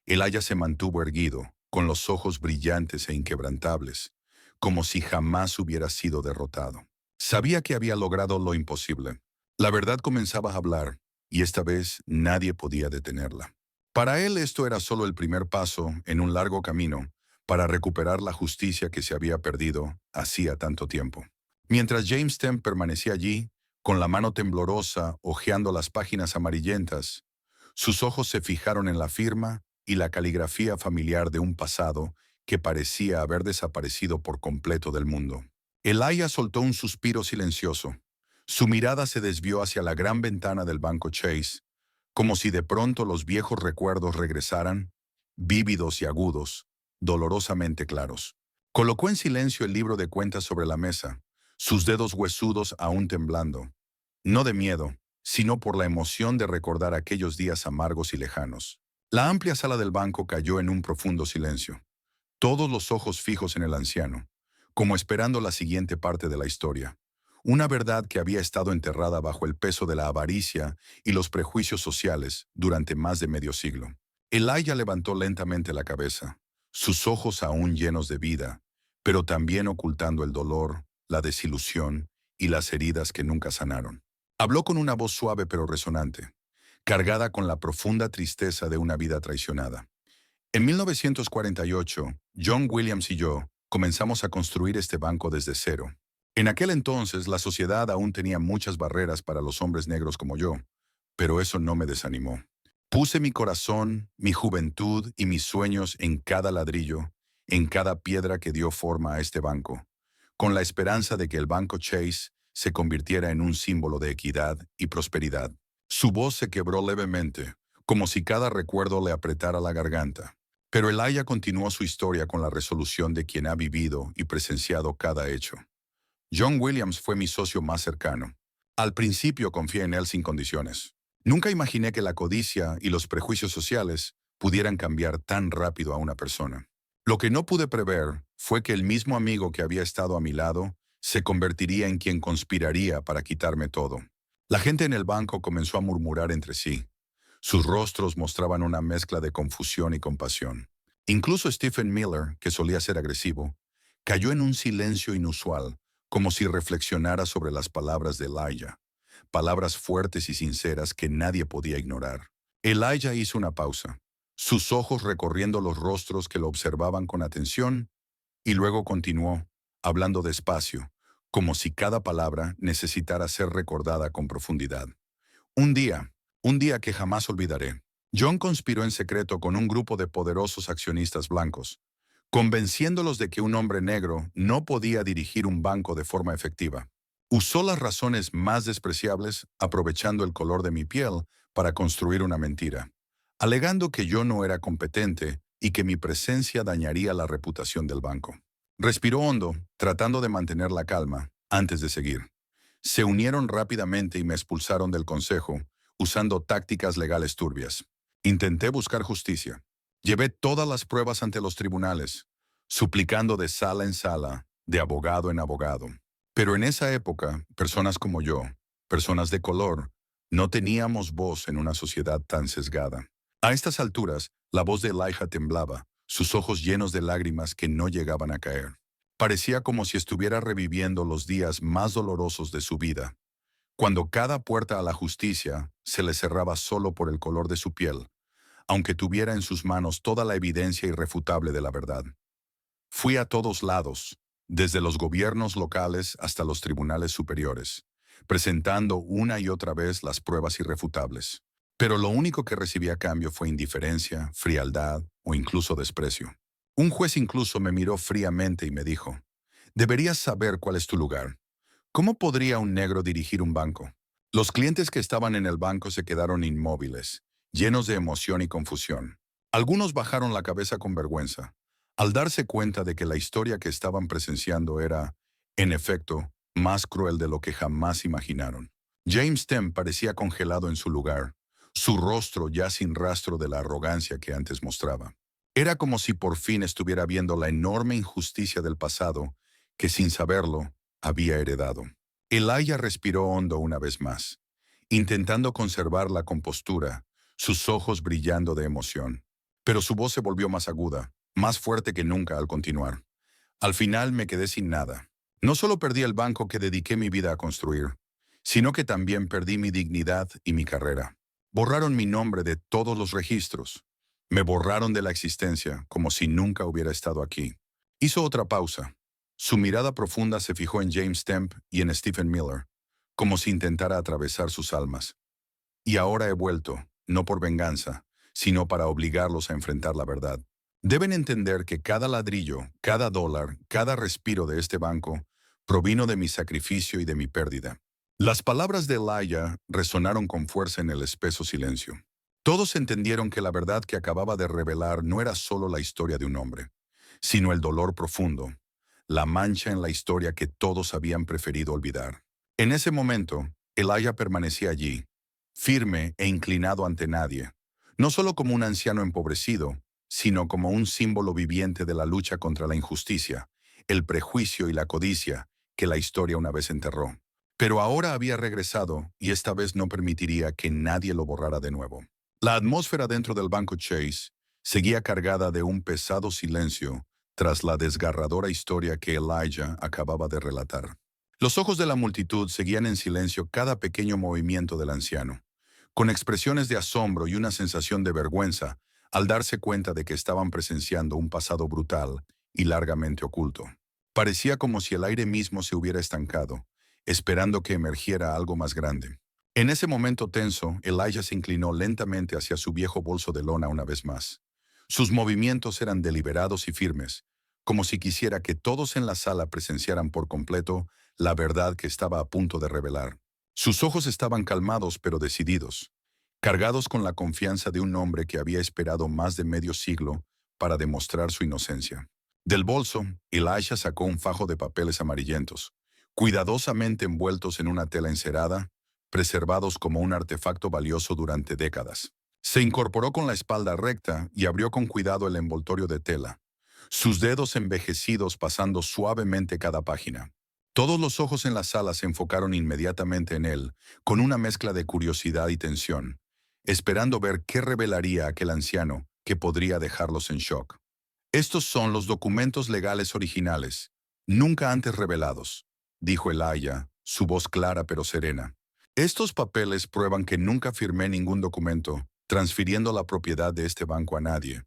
Elijah se mantuvo erguido, con los ojos brillantes e inquebrantables, como si jamás hubiera sido derrotado. Sabía que había logrado lo imposible. La verdad comenzaba a hablar, y esta vez nadie podía detenerla. Para él esto era solo el primer paso en un largo camino para recuperar la justicia que se había perdido hacía tanto tiempo. Mientras James Temp permanecía allí, con la mano temblorosa, hojeando las páginas amarillentas, sus ojos se fijaron en la firma y la caligrafía familiar de un pasado que parecía haber desaparecido por completo del mundo. Elijah soltó un suspiro silencioso. Su mirada se desvió hacia la gran ventana del banco Chase, como si de pronto los viejos recuerdos regresaran, vívidos y agudos, dolorosamente claros. Colocó en silencio el libro de cuentas sobre la mesa, sus dedos huesudos aún temblando, no de miedo, sino por la emoción de recordar aquellos días amargos y lejanos. La amplia sala del banco cayó en un profundo silencio, todos los ojos fijos en el anciano, como esperando la siguiente parte de la historia. Una verdad que había estado enterrada bajo el peso de la avaricia y los prejuicios sociales durante más de medio siglo. Elijah levantó lentamente la cabeza, sus ojos aún llenos de vida, pero también ocultando el dolor, la desilusión y las heridas que nunca sanaron. Habló con una voz suave pero resonante, cargada con la profunda tristeza de una vida traicionada. En 1948, John Williams y yo comenzamos a construir este banco desde cero. En aquel entonces, la sociedad aún tenía muchas barreras para los hombres negros como yo, pero eso no me desanimó. Puse mi corazón, mi juventud y mis sueños en cada ladrillo, en cada piedra que dio forma a este banco, con la esperanza de que el Banco Chase se convirtiera en un símbolo de equidad y prosperidad. Su voz se quebró levemente, como si cada recuerdo le apretara la garganta. Pero Elijah continuó su historia con la resolución de quien ha vivido y presenciado cada hecho. John Williams fue mi socio más cercano. Al principio confié en él sin condiciones. Nunca imaginé que la codicia y los prejuicios sociales pudieran cambiar tan rápido a una persona. Lo que no pude prever fue que el mismo amigo que había estado a mi lado se convertiría en quien conspiraría para quitarme todo. La gente en el banco comenzó a murmurar entre sí. Sus rostros mostraban una mezcla de confusión y compasión. Incluso Stephen Miller, que solía ser agresivo, cayó en un silencio inusual, como si reflexionara sobre las palabras de Elijah, palabras fuertes y sinceras que nadie podía ignorar. Elijah hizo una pausa, sus ojos recorriendo los rostros que lo observaban con atención, y luego continuó, hablando despacio, como si cada palabra necesitara ser recordada con profundidad. Un día, un día que jamás olvidaré, John conspiró en secreto con un grupo de poderosos accionistas blancos, convenciéndolos de que un hombre negro no podía dirigir un banco de forma efectiva. Usó las razones más despreciables, aprovechando el color de mi piel, para construir una mentira, alegando que yo no era competente y que mi presencia dañaría la reputación del banco. Respiró hondo, tratando de mantener la calma, antes de seguir. Se unieron rápidamente y me expulsaron del consejo, usando tácticas legales turbias. Intenté buscar justicia. Llevé todas las pruebas ante los tribunales, suplicando de sala en sala, de abogado en abogado. Pero en esa época, personas como yo, personas de color, no teníamos voz en una sociedad tan sesgada. A estas alturas, la voz de Elijah temblaba, sus ojos llenos de lágrimas que no llegaban a caer. Parecía como si estuviera reviviendo los días más dolorosos de su vida, cuando cada puerta a la justicia se le cerraba solo por el color de su piel, aunque tuviera en sus manos toda la evidencia irrefutable de la verdad. Fui a todos lados, desde los gobiernos locales hasta los tribunales superiores, presentando una y otra vez las pruebas irrefutables. Pero lo único que recibí a cambio fue indiferencia, frialdad o incluso desprecio. Un juez incluso me miró fríamente y me dijo, «Deberías saber cuál es tu lugar. ¿Cómo podría un negro dirigir un banco?» Los clientes que estaban en el banco se quedaron inmóviles, llenos de emoción y confusión. Algunos bajaron la cabeza con vergüenza, al darse cuenta de que la historia que estaban presenciando era, en efecto, más cruel de lo que jamás imaginaron. James Stem parecía congelado en su lugar, su rostro ya sin rastro de la arrogancia que antes mostraba. Era como si por fin estuviera viendo la enorme injusticia del pasado que, sin saberlo, había heredado. Elijah respiró hondo una vez más, intentando conservar la compostura, sus ojos brillando de emoción. Pero su voz se volvió más aguda, más fuerte que nunca al continuar. Al final me quedé sin nada. No solo perdí el banco que dediqué mi vida a construir, sino que también perdí mi dignidad y mi carrera. Borraron mi nombre de todos los registros. Me borraron de la existencia como si nunca hubiera estado aquí. Hizo otra pausa. Su mirada profunda se fijó en James Stemp y en Stephen Miller, como si intentara atravesar sus almas. Y ahora he vuelto, no por venganza, sino para obligarlos a enfrentar la verdad. Deben entender que cada ladrillo, cada dólar, cada respiro de este banco provino de mi sacrificio y de mi pérdida. Las palabras de Elijah resonaron con fuerza en el espeso silencio. Todos entendieron que la verdad que acababa de revelar no era solo la historia de un hombre, sino el dolor profundo, la mancha en la historia que todos habían preferido olvidar. En ese momento, Elijah permanecía allí, firme e inclinado ante nadie, no solo como un anciano empobrecido, sino como un símbolo viviente de la lucha contra la injusticia, el prejuicio y la codicia que la historia una vez enterró. Pero ahora había regresado y esta vez no permitiría que nadie lo borrara de nuevo. La atmósfera dentro del banco Chase seguía cargada de un pesado silencio tras la desgarradora historia que Elijah acababa de relatar. Los ojos de la multitud seguían en silencio cada pequeño movimiento del anciano, con expresiones de asombro y una sensación de vergüenza al darse cuenta de que estaban presenciando un pasado brutal y largamente oculto. Parecía como si el aire mismo se hubiera estancado, esperando que emergiera algo más grande. En ese momento tenso, Elijah se inclinó lentamente hacia su viejo bolso de lona una vez más. Sus movimientos eran deliberados y firmes, como si quisiera que todos en la sala presenciaran por completo la verdad que estaba a punto de revelar. Sus ojos estaban calmados pero decididos, cargados con la confianza de un hombre que había esperado más de medio siglo para demostrar su inocencia. Del bolso, Elijah sacó un fajo de papeles amarillentos, cuidadosamente envueltos en una tela encerada, preservados como un artefacto valioso durante décadas. Se incorporó con la espalda recta y abrió con cuidado el envoltorio de tela, sus dedos envejecidos pasando suavemente cada página. Todos los ojos en la sala se enfocaron inmediatamente en él, con una mezcla de curiosidad y tensión, esperando ver qué revelaría aquel anciano que podría dejarlos en shock. Estos son los documentos legales originales, nunca antes revelados, dijo Elijah, su voz clara pero serena. Estos papeles prueban que nunca firmé ningún documento transfiriendo la propiedad de este banco a nadie,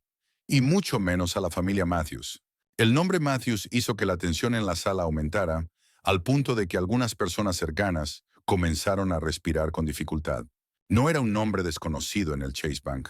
y mucho menos a la familia Matthews. El nombre Matthews hizo que la tensión en la sala aumentara, al punto de que algunas personas cercanas comenzaron a respirar con dificultad. No era un nombre desconocido en el Chase Bank.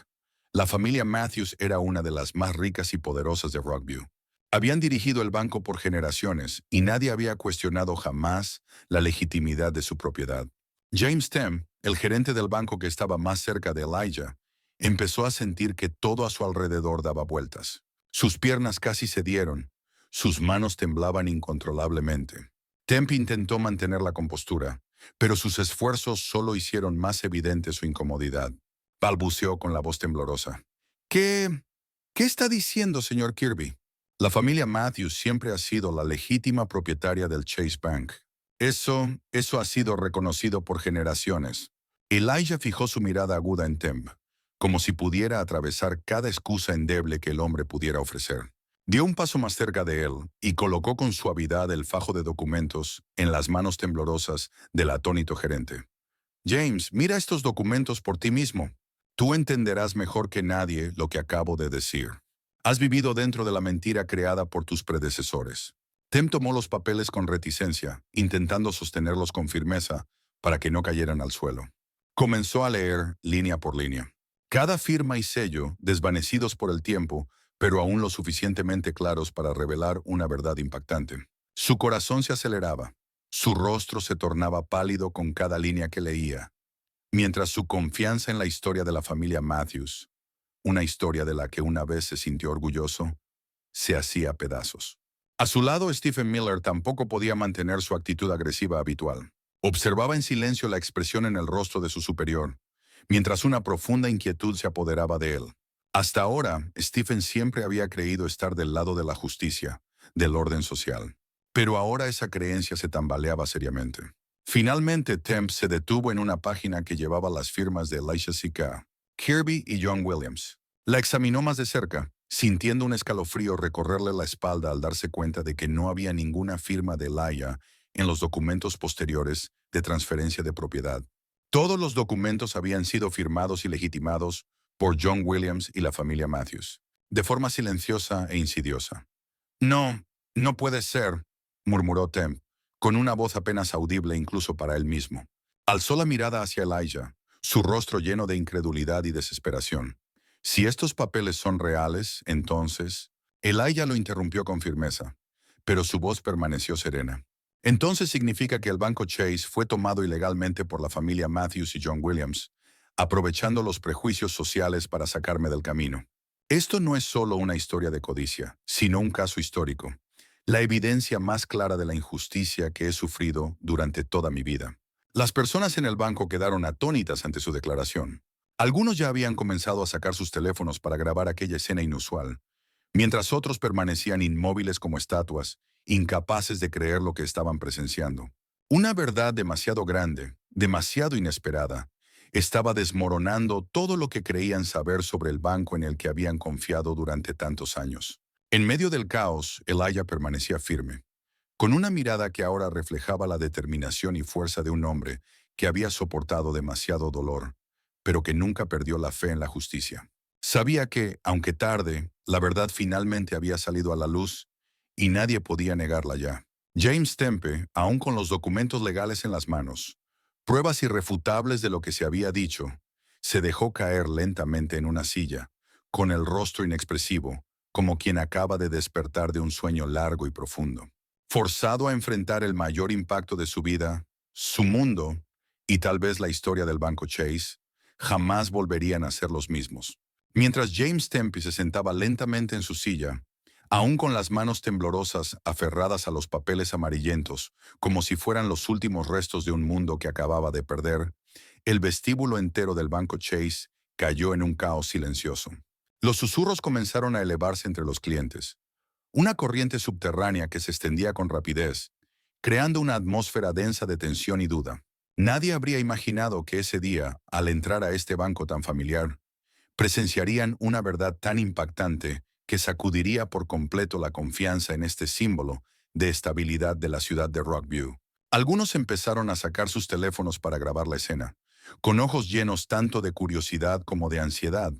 La familia Matthews era una de las más ricas y poderosas de Rockview. Habían dirigido el banco por generaciones y nadie había cuestionado jamás la legitimidad de su propiedad. James Tem, el gerente del banco que estaba más cerca de Elijah, empezó a sentir que todo a su alrededor daba vueltas. Sus piernas casi cedieron, sus manos temblaban incontrolablemente. Temp intentó mantener la compostura, pero sus esfuerzos solo hicieron más evidente su incomodidad. Balbuceó con la voz temblorosa. ¿Qué está diciendo, señor Kirby? La familia Matthews siempre ha sido la legítima propietaria del Chase Bank. Eso ha sido reconocido por generaciones. Elijah fijó su mirada aguda en Temp, como si pudiera atravesar cada excusa endeble que el hombre pudiera ofrecer. Dio un paso más cerca de él y colocó con suavidad el fajo de documentos en las manos temblorosas del atónito gerente. James, mira estos documentos por ti mismo. Tú entenderás mejor que nadie lo que acabo de decir. Has vivido dentro de la mentira creada por tus predecesores. Tem tomó los papeles con reticencia, intentando sostenerlos con firmeza para que no cayeran al suelo. Comenzó a leer línea por línea. Cada firma y sello, desvanecidos por el tiempo, pero aún lo suficientemente claros para revelar una verdad impactante. Su corazón se aceleraba. Su rostro se tornaba pálido con cada línea que leía, mientras su confianza en la historia de la familia Matthews, una historia de la que una vez se sintió orgulloso, se hacía pedazos. A su lado, Stephen Miller tampoco podía mantener su actitud agresiva habitual. Observaba en silencio la expresión en el rostro de su superior, mientras una profunda inquietud se apoderaba de él. Hasta ahora, Stephen siempre había creído estar del lado de la justicia, del orden social. Pero ahora esa creencia se tambaleaba seriamente. Finalmente, Temp se detuvo en una página que llevaba las firmas de Elisha C.K., Kirby y John Williams. La examinó más de cerca, sintiendo un escalofrío recorrerle la espalda al darse cuenta de que no había ninguna firma de Elijah en los documentos posteriores de transferencia de propiedad. Todos los documentos habían sido firmados y legitimados por John Williams y la familia Matthews, de forma silenciosa e insidiosa. No puede ser, murmuró Temp, con una voz apenas audible incluso para él mismo. Alzó la mirada hacia Elijah, su rostro lleno de incredulidad y desesperación. Si estos papeles son reales, entonces... Elijah lo interrumpió con firmeza, pero su voz permaneció serena. Entonces significa que el banco Chase fue tomado ilegalmente por la familia Matthews y John Williams, aprovechando los prejuicios sociales para sacarme del camino. Esto no es solo una historia de codicia, sino un caso histórico, la evidencia más clara de la injusticia que he sufrido durante toda mi vida. Las personas en el banco quedaron atónitas ante su declaración. Algunos ya habían comenzado a sacar sus teléfonos para grabar aquella escena inusual, mientras otros permanecían inmóviles como estatuas, incapaces de creer lo que estaban presenciando. Una verdad demasiado grande, demasiado inesperada, estaba desmoronando todo lo que creían saber sobre el banco en el que habían confiado durante tantos años. En medio del caos, Elijah permanecía firme, con una mirada que ahora reflejaba la determinación y fuerza de un hombre que había soportado demasiado dolor, pero que nunca perdió la fe en la justicia. Sabía que, aunque tarde, la verdad finalmente había salido a la luz y nadie podía negarla ya. James Tempe, aún con los documentos legales en las manos, pruebas irrefutables de lo que se había dicho, se dejó caer lentamente en una silla, con el rostro inexpresivo, como quien acaba de despertar de un sueño largo y profundo. Forzado a enfrentar el mayor impacto de su vida, su mundo, y tal vez la historia del Banco Chase, jamás volverían a ser los mismos. Mientras James Tempe se sentaba lentamente en su silla, aún con las manos temblorosas aferradas a los papeles amarillentos, como si fueran los últimos restos de un mundo que acababa de perder, el vestíbulo entero del Banco Chase cayó en un caos silencioso. Los susurros comenzaron a elevarse entre los clientes, una corriente subterránea que se extendía con rapidez, creando una atmósfera densa de tensión y duda. Nadie habría imaginado que ese día, al entrar a este banco tan familiar, presenciarían una verdad tan impactante que sacudiría por completo la confianza en este símbolo de estabilidad de la ciudad de Rockview. Algunos empezaron a sacar sus teléfonos para grabar la escena, con ojos llenos tanto de curiosidad como de ansiedad,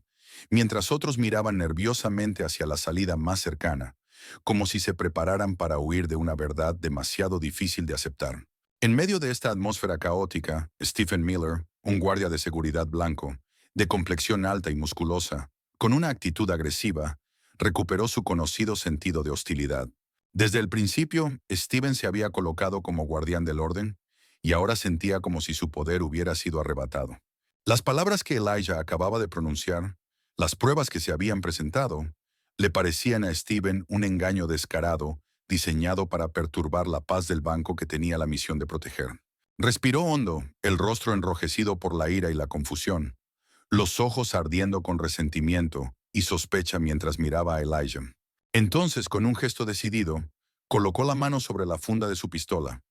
mientras otros miraban nerviosamente hacia la salida más cercana, como si se prepararan para huir de una verdad demasiado difícil de aceptar. En medio de esta atmósfera caótica, Stephen Miller, un guardia de seguridad blanco, de complexión alta y musculosa, con una actitud agresiva, recuperó su conocido sentido de hostilidad. Desde el principio, Steven se había colocado como guardián del orden, y ahora sentía como si su poder hubiera sido arrebatado. Las palabras que Elijah acababa de pronunciar, las pruebas que se habían presentado, le parecían a Steven un engaño descarado, diseñado para perturbar la paz del banco que tenía la misión de proteger. Respiró hondo, el rostro enrojecido por la ira y la confusión, los ojos ardiendo con resentimiento y sospecha mientras miraba a Elijah. Entonces, con un gesto decidido, colocó la mano sobre la funda de su pistola,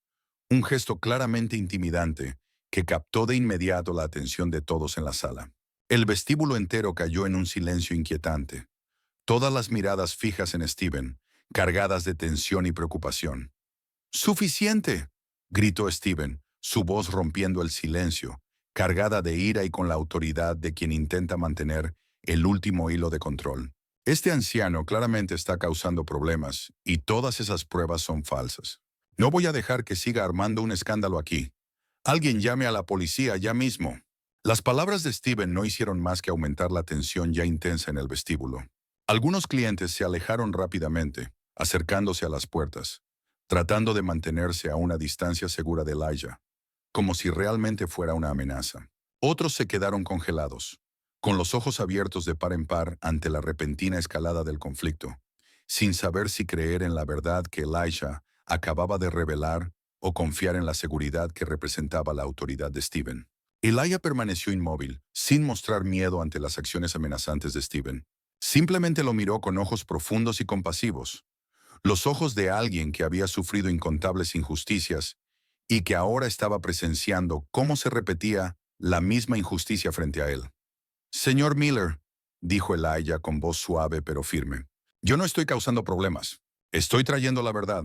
un gesto claramente intimidante que captó de inmediato la atención de todos en la sala. El vestíbulo entero cayó en un silencio inquietante, todas las miradas fijas en Steven, cargadas de tensión y preocupación. ¡Suficiente!, gritó Steven, su voz rompiendo el silencio, cargada de ira y con la autoridad de quien intenta mantener el último hilo de control. Este anciano claramente está causando problemas, y todas esas pruebas son falsas. No voy a dejar que siga armando un escándalo aquí. Alguien llame a la policía ya mismo. Las palabras de Steven no hicieron más que aumentar la tensión ya intensa en el vestíbulo. Algunos clientes se alejaron rápidamente, acercándose a las puertas, tratando de mantenerse a una distancia segura de Elijah, como si realmente fuera una amenaza. Otros se quedaron congelados, con los ojos abiertos de par en par ante la repentina escalada del conflicto, sin saber si creer en la verdad que Elijah acababa de revelar o confiar en la seguridad que representaba la autoridad de Steven. Elijah permaneció inmóvil, sin mostrar miedo ante las acciones amenazantes de Steven. Simplemente lo miró con ojos profundos y compasivos, los ojos de alguien que había sufrido incontables injusticias y que ahora estaba presenciando cómo se repetía la misma injusticia frente a él. «Señor Miller», dijo Elijah con voz suave pero firme, «yo no estoy causando problemas. Estoy trayendo la verdad.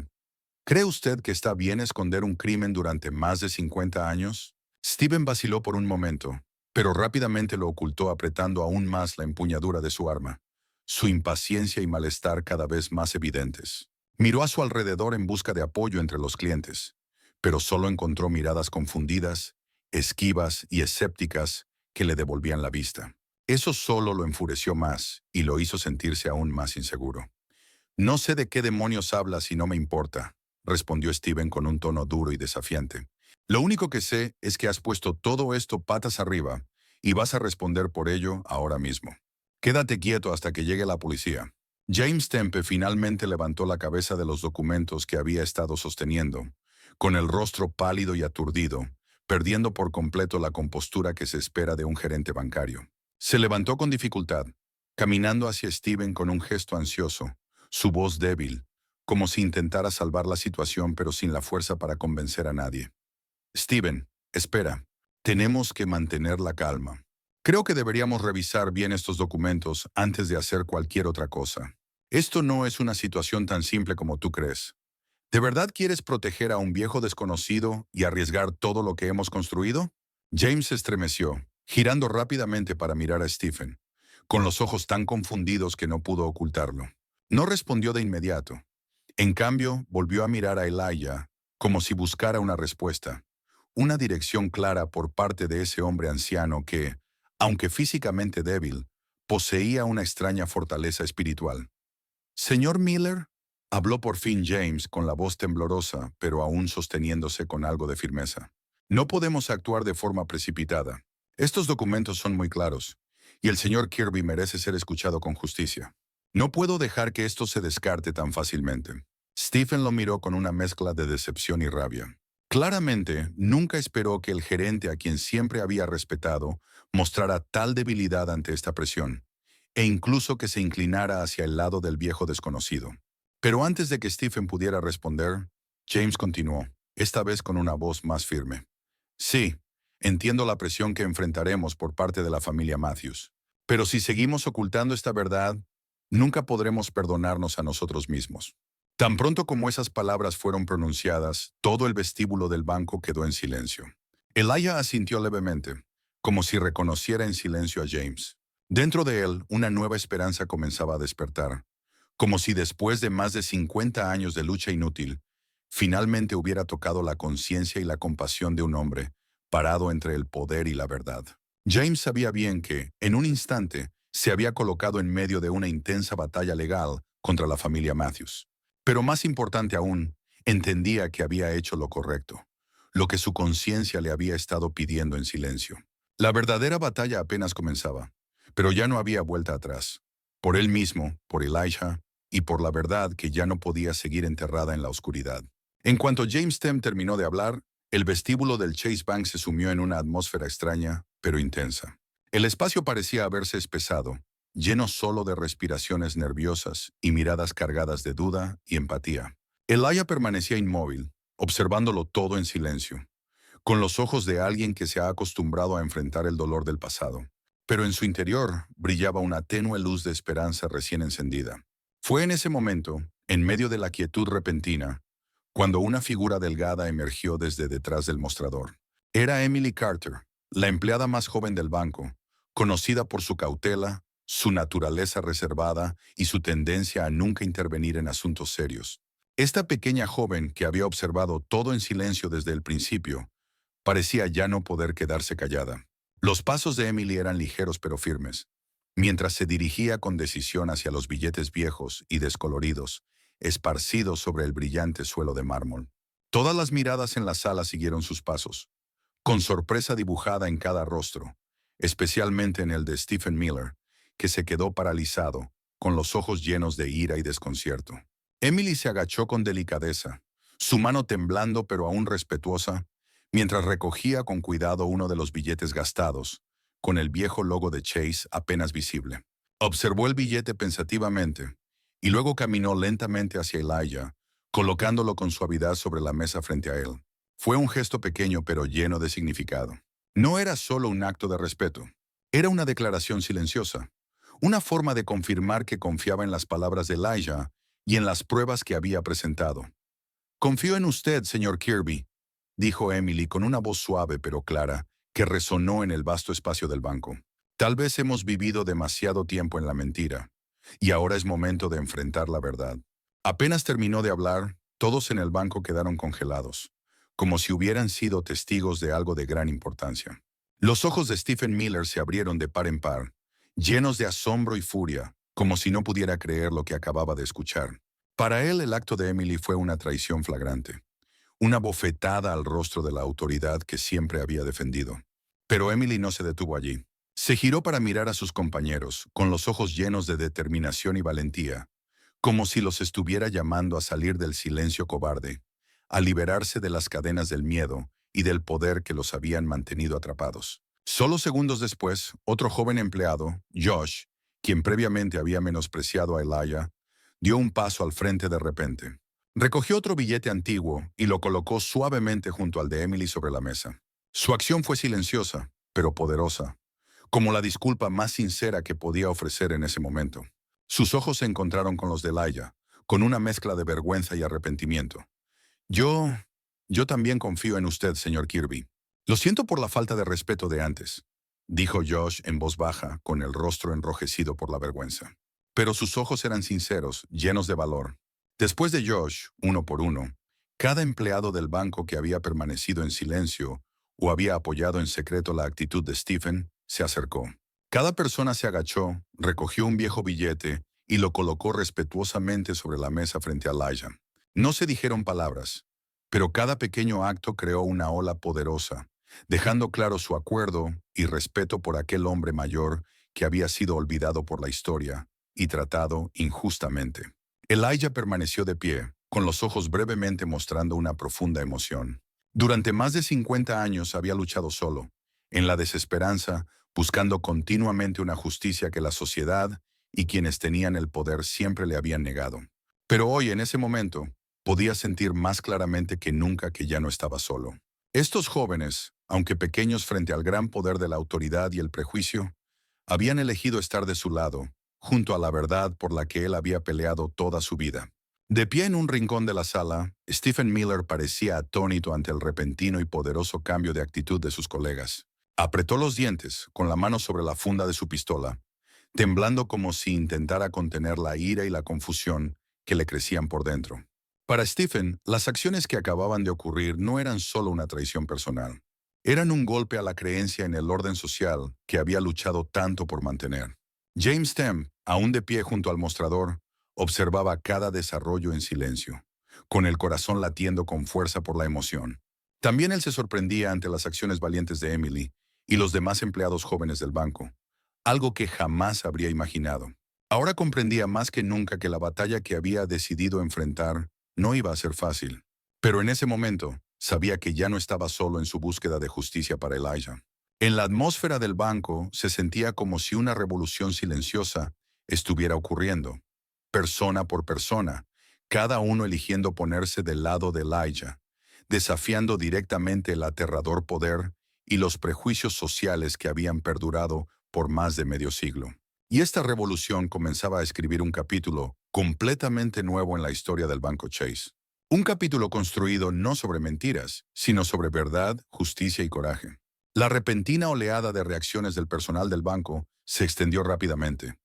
¿Cree usted que está bien esconder un crimen durante más de 50 años?» Steven vaciló por un momento, pero rápidamente lo ocultó apretando aún más la empuñadura de su arma, su impaciencia y malestar cada vez más evidentes. Miró a su alrededor en busca de apoyo entre los clientes, pero solo encontró miradas confundidas, esquivas y escépticas que le devolvían la vista. Eso solo lo enfureció más y lo hizo sentirse aún más inseguro. «No sé de qué demonios hablas y no me importa», respondió Steven con un tono duro y desafiante. «Lo único que sé es que has puesto todo esto patas arriba y vas a responder por ello ahora mismo. Quédate quieto hasta que llegue la policía». James Tempe finalmente levantó la cabeza de los documentos que había estado sosteniendo, con el rostro pálido y aturdido, perdiendo por completo la compostura que se espera de un gerente bancario. Se levantó con dificultad, caminando hacia Steven con un gesto ansioso, su voz débil, como si intentara salvar la situación pero sin la fuerza para convencer a nadie. Steven, espera. Tenemos que mantener la calma. Creo que deberíamos revisar bien estos documentos antes de hacer cualquier otra cosa. Esto no es una situación tan simple como tú crees. ¿De verdad quieres proteger a un viejo desconocido y arriesgar todo lo que hemos construido? James se estremeció, girando rápidamente para mirar a Stephen, con los ojos tan confundidos que no pudo ocultarlo. No respondió de inmediato. En cambio, volvió a mirar a Elijah como si buscara una respuesta, una dirección clara por parte de ese hombre anciano que, aunque físicamente débil, poseía una extraña fortaleza espiritual. Señor Miller, habló por fin James con la voz temblorosa, pero aún sosteniéndose con algo de firmeza. No podemos actuar de forma precipitada. Estos documentos son muy claros, y el señor Kirby merece ser escuchado con justicia. No puedo dejar que esto se descarte tan fácilmente. Stephen lo miró con una mezcla de decepción y rabia. Claramente, nunca esperó que el gerente a quien siempre había respetado mostrara tal debilidad ante esta presión, e incluso que se inclinara hacia el lado del viejo desconocido. Pero antes de que Stephen pudiera responder, James continuó, esta vez con una voz más firme. Sí, entiendo la presión que enfrentaremos por parte de la familia Matthews, pero si seguimos ocultando esta verdad, nunca podremos perdonarnos a nosotros mismos. Tan pronto como esas palabras fueron pronunciadas, todo el vestíbulo del banco quedó en silencio. Elijah asintió levemente, como si reconociera en silencio a James. Dentro de él, una nueva esperanza comenzaba a despertar, como si después de más de 50 años de lucha inútil, finalmente hubiera tocado la conciencia y la compasión de un hombre, parado entre el poder y la verdad. James sabía bien que, en un instante, se había colocado en medio de una intensa batalla legal contra la familia Matthews. Pero más importante aún, entendía que había hecho lo correcto, lo que su conciencia le había estado pidiendo en silencio. La verdadera batalla apenas comenzaba, pero ya no había vuelta atrás. Por él mismo, por Elijah y por la verdad que ya no podía seguir enterrada en la oscuridad. En cuanto James Tem terminó de hablar, el vestíbulo del Chase Bank se sumió en una atmósfera extraña, pero intensa. El espacio parecía haberse espesado, lleno solo de respiraciones nerviosas y miradas cargadas de duda y empatía. Elijah permanecía inmóvil, observándolo todo en silencio, con los ojos de alguien que se ha acostumbrado a enfrentar el dolor del pasado. Pero en su interior brillaba una tenue luz de esperanza recién encendida. Fue en ese momento, en medio de la quietud repentina, cuando una figura delgada emergió desde detrás del mostrador. Era Emily Carter, la empleada más joven del banco, conocida por su cautela, su naturaleza reservada y su tendencia a nunca intervenir en asuntos serios. Esta pequeña joven, que había observado todo en silencio desde el principio, parecía ya no poder quedarse callada. Los pasos de Emily eran ligeros pero firmes, mientras se dirigía con decisión hacia los billetes viejos y descoloridos, esparcidos sobre el brillante suelo de mármol. Todas las miradas en la sala siguieron sus pasos, con sorpresa dibujada en cada rostro, especialmente en el de Stephen Miller, que se quedó paralizado, con los ojos llenos de ira y desconcierto. Emily se agachó con delicadeza, su mano temblando pero aún respetuosa, mientras recogía con cuidado uno de los billetes gastados, con el viejo logo de Chase apenas visible. Observó el billete pensativamente, y luego caminó lentamente hacia Elijah, colocándolo con suavidad sobre la mesa frente a él. Fue un gesto pequeño pero lleno de significado. No era solo un acto de respeto, era una declaración silenciosa, una forma de confirmar que confiaba en las palabras de Elijah y en las pruebas que había presentado. «Confío en usted, señor Kirby», dijo Emily con una voz suave pero clara, que resonó en el vasto espacio del banco. «Tal vez hemos vivido demasiado tiempo en la mentira, y ahora es momento de enfrentar la verdad». Apenas terminó de hablar, todos en el banco quedaron congelados, como si hubieran sido testigos de algo de gran importancia. Los ojos de Stephen Miller se abrieron de par en par, llenos de asombro y furia, como si no pudiera creer lo que acababa de escuchar. Para él, el acto de Emily fue una traición flagrante, una bofetada al rostro de la autoridad que siempre había defendido. Pero Emily no se detuvo allí. Se giró para mirar a sus compañeros, con los ojos llenos de determinación y valentía, como si los estuviera llamando a salir del silencio cobarde, a liberarse de las cadenas del miedo y del poder que los habían mantenido atrapados. Solo segundos después, otro joven empleado, Josh, quien previamente había menospreciado a Elijah, dio un paso al frente de repente. Recogió otro billete antiguo y lo colocó suavemente junto al de Emily sobre la mesa. Su acción fue silenciosa, pero poderosa, como la disculpa más sincera que podía ofrecer en ese momento. Sus ojos se encontraron con los de Elijah, con una mezcla de vergüenza y arrepentimiento. Yo también confío en usted, señor Kirby. Lo siento por la falta de respeto de antes, dijo Josh en voz baja, con el rostro enrojecido por la vergüenza. Pero sus ojos eran sinceros, llenos de valor. Después de Josh, uno por uno, cada empleado del banco que había permanecido en silencio o había apoyado en secreto la actitud de Stephen, se acercó. Cada persona se agachó, recogió un viejo billete y lo colocó respetuosamente sobre la mesa frente a Elijah. No se dijeron palabras, pero cada pequeño acto creó una ola poderosa, dejando claro su acuerdo y respeto por aquel hombre mayor que había sido olvidado por la historia y tratado injustamente. Elijah permaneció de pie, con los ojos brevemente mostrando una profunda emoción. Durante más de 50 años había luchado solo, en la desesperanza, buscando continuamente una justicia que la sociedad y quienes tenían el poder siempre le habían negado. Pero hoy, en ese momento, podía sentir más claramente que nunca que ya no estaba solo. Estos jóvenes, aunque pequeños frente al gran poder de la autoridad y el prejuicio, habían elegido estar de su lado, junto a la verdad por la que él había peleado toda su vida. De pie en un rincón de la sala, Stephen Miller parecía atónito ante el repentino y poderoso cambio de actitud de sus colegas. Apretó los dientes, con la mano sobre la funda de su pistola, temblando como si intentara contener la ira y la confusión que le crecían por dentro. Para Stephen, las acciones que acababan de ocurrir no eran solo una traición personal. Eran un golpe a la creencia en el orden social que había luchado tanto por mantener. James Stemp, aún de pie junto al mostrador, observaba cada desarrollo en silencio, con el corazón latiendo con fuerza por la emoción. También él se sorprendía ante las acciones valientes de Emily y los demás empleados jóvenes del banco, algo que jamás habría imaginado. Ahora comprendía más que nunca que la batalla que había decidido enfrentar no iba a ser fácil. Pero en ese momento, sabía que ya no estaba solo en su búsqueda de justicia para Elijah. En la atmósfera del banco se sentía como si una revolución silenciosa estuviera ocurriendo, persona por persona, cada uno eligiendo ponerse del lado de Elijah, desafiando directamente el aterrador poder y los prejuicios sociales que habían perdurado por más de medio siglo. Y esta revolución comenzaba a escribir un capítulo completamente nuevo en la historia del Banco Chase. Un capítulo construido no sobre mentiras, sino sobre verdad, justicia y coraje. La repentina oleada de reacciones del personal del banco se extendió rápidamente,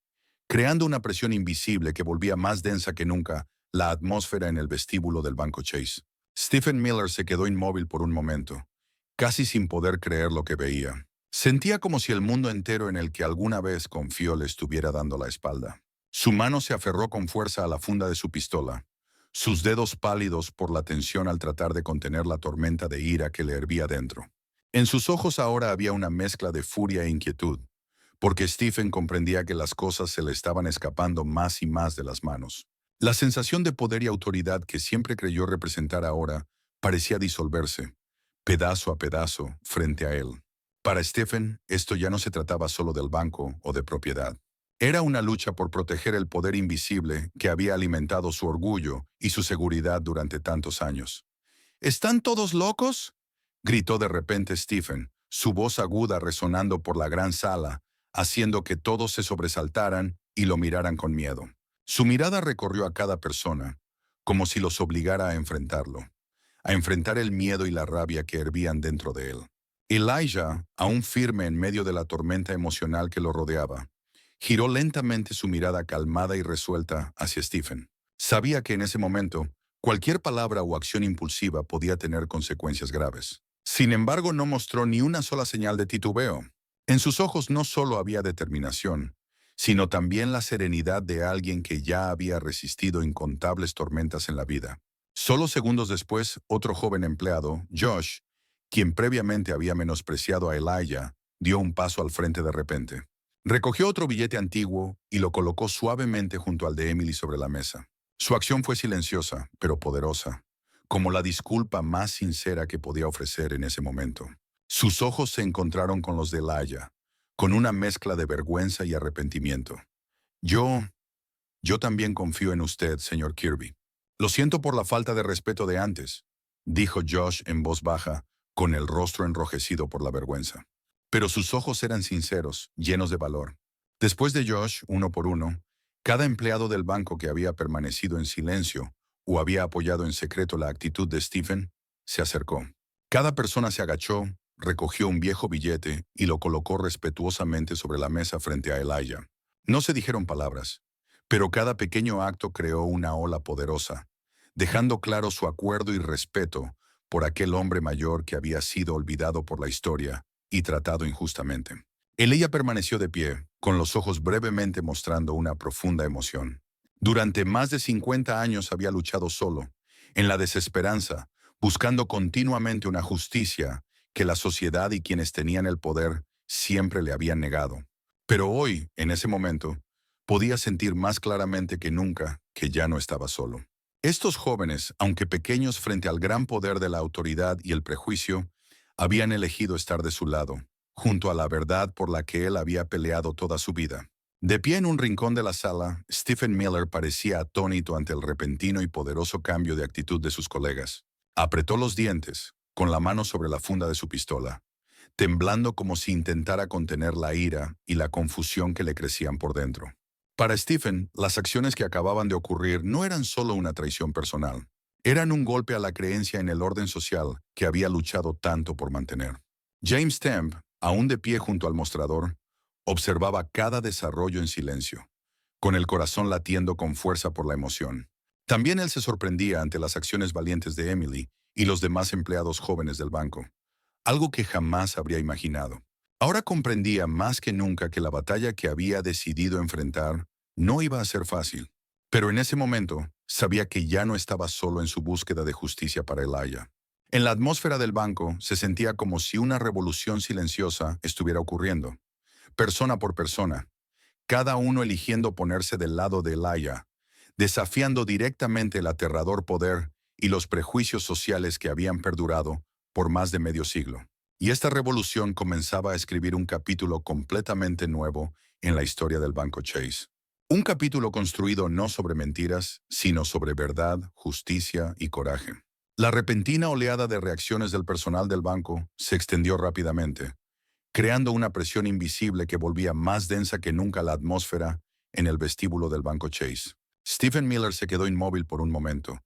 creando una presión invisible que volvía más densa que nunca la atmósfera en el vestíbulo del Banco Chase. Stephen Miller se quedó inmóvil por un momento, casi sin poder creer lo que veía. Sentía como si el mundo entero en el que alguna vez confió le estuviera dando la espalda. Su mano se aferró con fuerza a la funda de su pistola, sus dedos pálidos por la tensión al tratar de contener la tormenta de ira que le hervía dentro. En sus ojos ahora había una mezcla de furia e inquietud, porque Stephen comprendía que las cosas se le estaban escapando más y más de las manos. La sensación de poder y autoridad que siempre creyó representar ahora parecía disolverse, pedazo a pedazo, frente a él. Para Stephen, esto ya no se trataba solo del banco o de propiedad. Era una lucha por proteger el poder invisible que había alimentado su orgullo y su seguridad durante tantos años. ¿Están todos locos?, gritó de repente Stephen, su voz aguda resonando por la gran sala, haciendo que todos se sobresaltaran y lo miraran con miedo. Su mirada recorrió a cada persona, como si los obligara a enfrentarlo, a enfrentar el miedo y la rabia que hervían dentro de él. Elijah, aún firme en medio de la tormenta emocional que lo rodeaba, giró lentamente su mirada calmada y resuelta hacia Stephen. Sabía que en ese momento, cualquier palabra o acción impulsiva podía tener consecuencias graves. Sin embargo, no mostró ni una sola señal de titubeo. En sus ojos no solo había determinación, sino también la serenidad de alguien que ya había resistido incontables tormentas en la vida. Solo segundos después, otro joven empleado, Josh, quien previamente había menospreciado a Elijah, dio un paso al frente de repente. Recogió otro billete antiguo y lo colocó suavemente junto al de Emily sobre la mesa. Su acción fue silenciosa, pero poderosa, como la disculpa más sincera que podía ofrecer en ese momento. Sus ojos se encontraron con los de Elijah, con una mezcla de vergüenza y arrepentimiento. Yo también confío en usted, señor Kirby. Lo siento por la falta de respeto de antes, dijo Josh en voz baja, con el rostro enrojecido por la vergüenza. Pero sus ojos eran sinceros, llenos de valor. Después de Josh, uno por uno, cada empleado del banco que había permanecido en silencio o había apoyado en secreto la actitud de Stephen, se acercó. Cada persona se agachó, recogió un viejo billete y lo colocó respetuosamente sobre la mesa frente a Elijah. No se dijeron palabras, pero cada pequeño acto creó una ola poderosa, dejando claro su acuerdo y respeto por aquel hombre mayor que había sido olvidado por la historia y tratado injustamente. Elijah permaneció de pie, con los ojos brevemente mostrando una profunda emoción. Durante más de 50 años había luchado solo, en la desesperanza, buscando continuamente una justicia que la sociedad y quienes tenían el poder siempre le habían negado. Pero hoy, en ese momento, podía sentir más claramente que nunca que ya no estaba solo. Estos jóvenes, aunque pequeños frente al gran poder de la autoridad y el prejuicio, habían elegido estar de su lado, junto a la verdad por la que él había peleado toda su vida. De pie en un rincón de la sala, Stephen Miller parecía atónito ante el repentino y poderoso cambio de actitud de sus colegas. Apretó los dientes, con la mano sobre la funda de su pistola, temblando como si intentara contener la ira y la confusión que le crecían por dentro. Para Stephen, las acciones que acababan de ocurrir no eran solo una traición personal. Eran un golpe a la creencia en el orden social que había luchado tanto por mantener. James Stamp, aún de pie junto al mostrador, observaba cada desarrollo en silencio, con el corazón latiendo con fuerza por la emoción. También él se sorprendía ante las acciones valientes de Emily y los demás empleados jóvenes del banco, algo que jamás habría imaginado. Ahora comprendía más que nunca que la batalla que había decidido enfrentar no iba a ser fácil. Pero en ese momento, sabía que ya no estaba solo en su búsqueda de justicia para Elijah. En la atmósfera del banco se sentía como si una revolución silenciosa estuviera ocurriendo, persona por persona, cada uno eligiendo ponerse del lado de Elijah, desafiando directamente el aterrador poder y los prejuicios sociales que habían perdurado por más de medio siglo. Y esta revolución comenzaba a escribir un capítulo completamente nuevo en la historia del Banco Chase. Un capítulo construido no sobre mentiras, sino sobre verdad, justicia y coraje. La repentina oleada de reacciones del personal del banco se extendió rápidamente, creando una presión invisible que volvía más densa que nunca la atmósfera en el vestíbulo del Banco Chase. Stephen Miller se quedó inmóvil por un momento,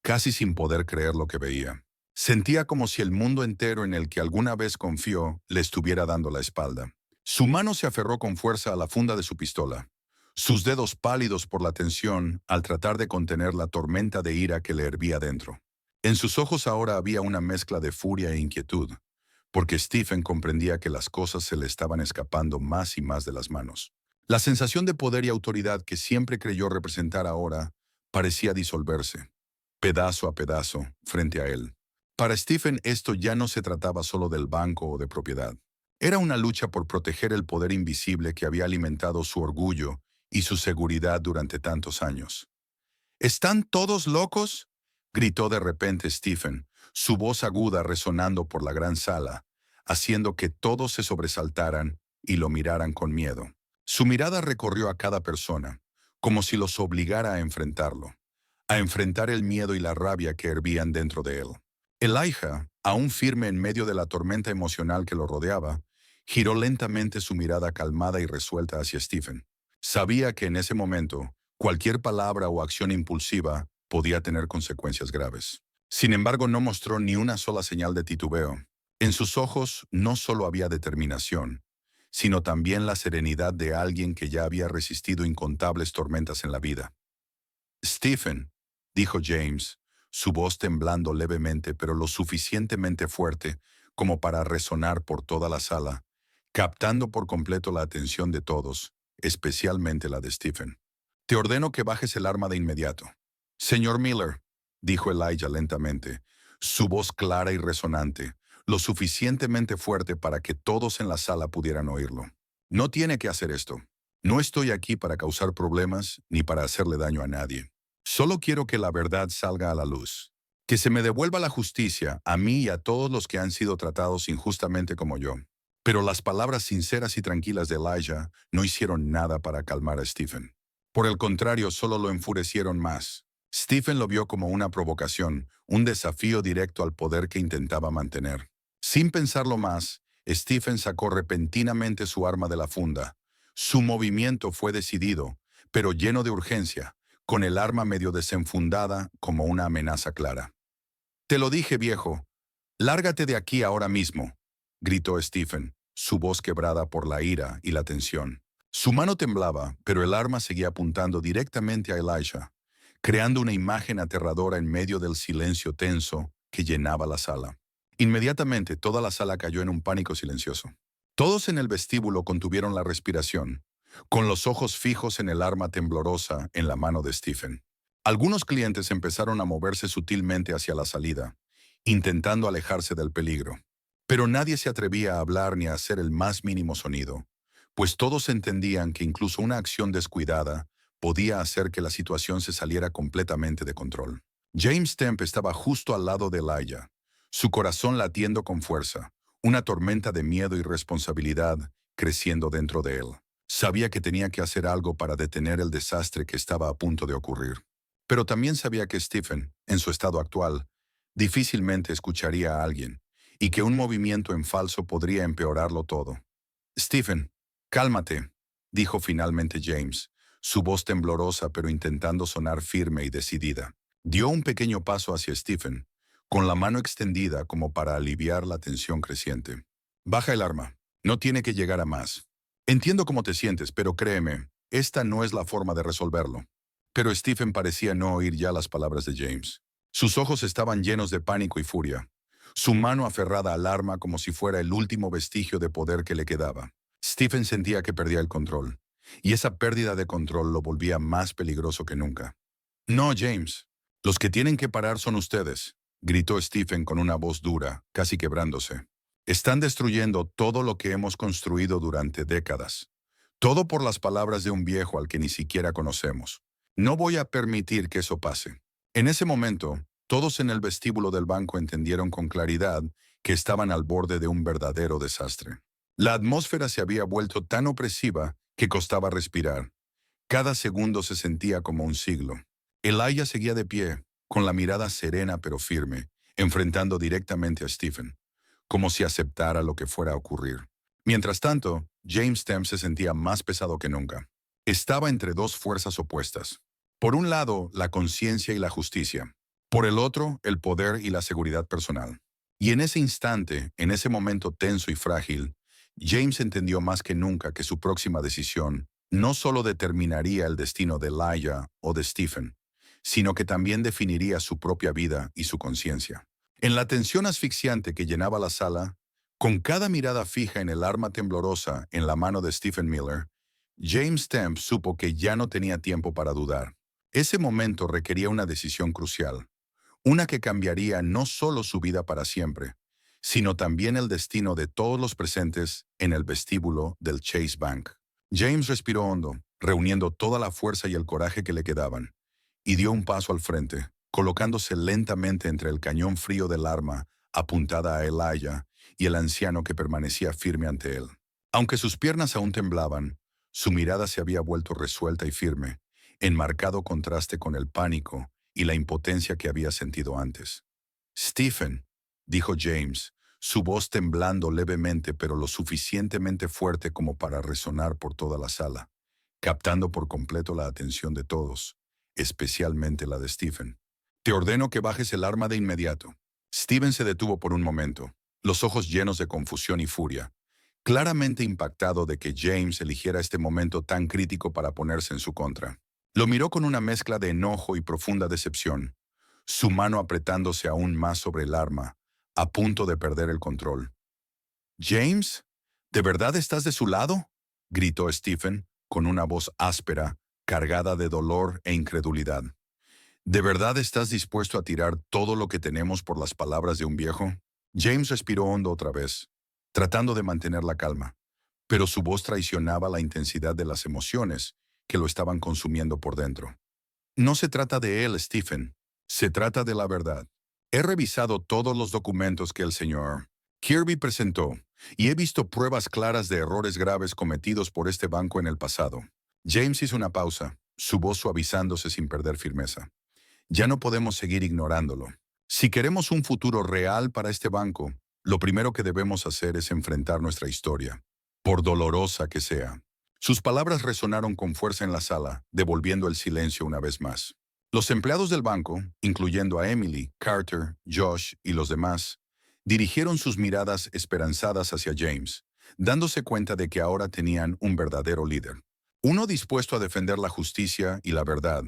casi sin poder creer lo que veía. Sentía como si el mundo entero en el que alguna vez confió le estuviera dando la espalda. Su mano se aferró con fuerza a la funda de su pistola, sus dedos pálidos por la tensión al tratar de contener la tormenta de ira que le hervía dentro. En sus ojos ahora había una mezcla de furia e inquietud, porque Stephen comprendía que las cosas se le estaban escapando más y más de las manos. La sensación de poder y autoridad que siempre creyó representar ahora parecía disolverse, pedazo a pedazo, frente a él. Para Stephen esto ya no se trataba solo del banco o de propiedad. Era una lucha por proteger el poder invisible que había alimentado su orgullo y su seguridad durante tantos años. ¿Están todos locos?, gritó de repente Stephen, su voz aguda resonando por la gran sala, haciendo que todos se sobresaltaran y lo miraran con miedo. Su mirada recorrió a cada persona, como si los obligara a enfrentarlo, a enfrentar el miedo y la rabia que hervían dentro de él. Elijah, aún firme en medio de la tormenta emocional que lo rodeaba, giró lentamente su mirada calmada y resuelta hacia Stephen. Sabía que en ese momento, cualquier palabra o acción impulsiva podía tener consecuencias graves. Sin embargo, no mostró ni una sola señal de titubeo. En sus ojos no solo había determinación, sino también la serenidad de alguien que ya había resistido incontables tormentas en la vida. «Stephen», dijo James, su voz temblando levemente pero lo suficientemente fuerte como para resonar por toda la sala, captando por completo la atención de todos, especialmente la de Stephen. «Te ordeno que bajes el arma de inmediato». «Señor Miller», dijo Elijah lentamente, su voz clara y resonante, lo suficientemente fuerte para que todos en la sala pudieran oírlo. «No tiene que hacer esto. No estoy aquí para causar problemas ni para hacerle daño a nadie. Solo quiero que la verdad salga a la luz. Que se me devuelva la justicia a mí y a todos los que han sido tratados injustamente como yo. Pero las palabras sinceras y tranquilas de Elijah no hicieron nada para calmar a Stephen. Por el contrario, solo lo enfurecieron más. Stephen lo vio como una provocación, un desafío directo al poder que intentaba mantener. Sin pensarlo más, Stephen sacó repentinamente su arma de la funda. Su movimiento fue decidido, pero lleno de urgencia, con el arma medio desenfundada como una amenaza clara. «Te lo dije, viejo. Lárgate de aquí ahora mismo», gritó Stephen, su voz quebrada por la ira y la tensión. Su mano temblaba, pero el arma seguía apuntando directamente a Elijah, creando una imagen aterradora en medio del silencio tenso que llenaba la sala. Inmediatamente toda la sala cayó en un pánico silencioso. Todos en el vestíbulo contuvieron la respiración, con los ojos fijos en el arma temblorosa en la mano de Stephen. Algunos clientes empezaron a moverse sutilmente hacia la salida, intentando alejarse del peligro. Pero nadie se atrevía a hablar ni a hacer el más mínimo sonido, pues todos entendían que incluso una acción descuidada podía hacer que la situación se saliera completamente de control. James Temp estaba justo al lado de Elijah, su corazón latiendo con fuerza, una tormenta de miedo y responsabilidad creciendo dentro de él. Sabía que tenía que hacer algo para detener el desastre que estaba a punto de ocurrir. Pero también sabía que Stephen, en su estado actual, difícilmente escucharía a alguien, y que un movimiento en falso podría empeorarlo todo. «Stephen, cálmate», dijo finalmente James, su voz temblorosa pero intentando sonar firme y decidida. Dio un pequeño paso hacia Stephen, con la mano extendida como para aliviar la tensión creciente. «Baja el arma. No tiene que llegar a más. Entiendo cómo te sientes, pero créeme, esta no es la forma de resolverlo». Pero Stephen parecía no oír ya las palabras de James. Sus ojos estaban llenos de pánico y furia, su mano aferrada al arma como si fuera el último vestigio de poder que le quedaba. Stephen sentía que perdía el control, y esa pérdida de control lo volvía más peligroso que nunca. «No, James. Los que tienen que parar son ustedes», gritó Stephen con una voz dura, casi quebrándose. «Están destruyendo todo lo que hemos construido durante décadas. Todo por las palabras de un viejo al que ni siquiera conocemos. No voy a permitir que eso pase». En ese momento, todos en el vestíbulo del banco entendieron con claridad que estaban al borde de un verdadero desastre. La atmósfera se había vuelto tan opresiva que costaba respirar. Cada segundo se sentía como un siglo. Elijah seguía de pie, con la mirada serena pero firme, enfrentando directamente a Stephen, como si aceptara lo que fuera a ocurrir. Mientras tanto, James Temp se sentía más pesado que nunca. Estaba entre dos fuerzas opuestas. Por un lado, la conciencia y la justicia. Por el otro, el poder y la seguridad personal. Y en ese instante, en ese momento tenso y frágil, James entendió más que nunca que su próxima decisión no solo determinaría el destino de Elijah o de Stephen, sino que también definiría su propia vida y su conciencia. En la tensión asfixiante que llenaba la sala, con cada mirada fija en el arma temblorosa en la mano de Stephen Miller, James Temp supo que ya no tenía tiempo para dudar. Ese momento requería una decisión crucial, una que cambiaría no solo su vida para siempre, sino también el destino de todos los presentes en el vestíbulo del Chase Bank. James respiró hondo, reuniendo toda la fuerza y el coraje que le quedaban, y dio un paso al frente, colocándose lentamente entre el cañón frío del arma apuntada a Elijah y el anciano que permanecía firme ante él. Aunque sus piernas aún temblaban, su mirada se había vuelto resuelta y firme, en marcado contraste con el pánico y la impotencia que había sentido antes. «Stephen», dijo James, su voz temblando levemente pero lo suficientemente fuerte como para resonar por toda la sala, captando por completo la atención de todos, especialmente la de Stephen. «Te ordeno que bajes el arma de inmediato». Stephen se detuvo por un momento, los ojos llenos de confusión y furia, claramente impactado de que James eligiera este momento tan crítico para ponerse en su contra. Lo miró con una mezcla de enojo y profunda decepción, su mano apretándose aún más sobre el arma, a punto de perder el control. «¿James? ¿De verdad estás de su lado?», gritó Stephen, con una voz áspera, cargada de dolor e incredulidad. «¿De verdad estás dispuesto a tirar todo lo que tenemos por las palabras de un viejo?». James respiró hondo otra vez, tratando de mantener la calma, pero su voz traicionaba la intensidad de las emociones que lo estaban consumiendo por dentro. «No se trata de él, Stephen. Se trata de la verdad. He revisado todos los documentos que el señor Kirby presentó y he visto pruebas claras de errores graves cometidos por este banco en el pasado. James hizo una pausa, su voz suavizándose sin perder firmeza. Ya no podemos seguir ignorándolo. Si queremos un futuro real para este banco, lo primero que debemos hacer es enfrentar nuestra historia, por dolorosa que sea. Sus palabras resonaron con fuerza en la sala, devolviendo el silencio una vez más. Los empleados del banco, incluyendo a Emily, Carter, Josh y los demás, dirigieron sus miradas esperanzadas hacia James, dándose cuenta de que ahora tenían un verdadero líder. Uno dispuesto a defender la justicia y la verdad,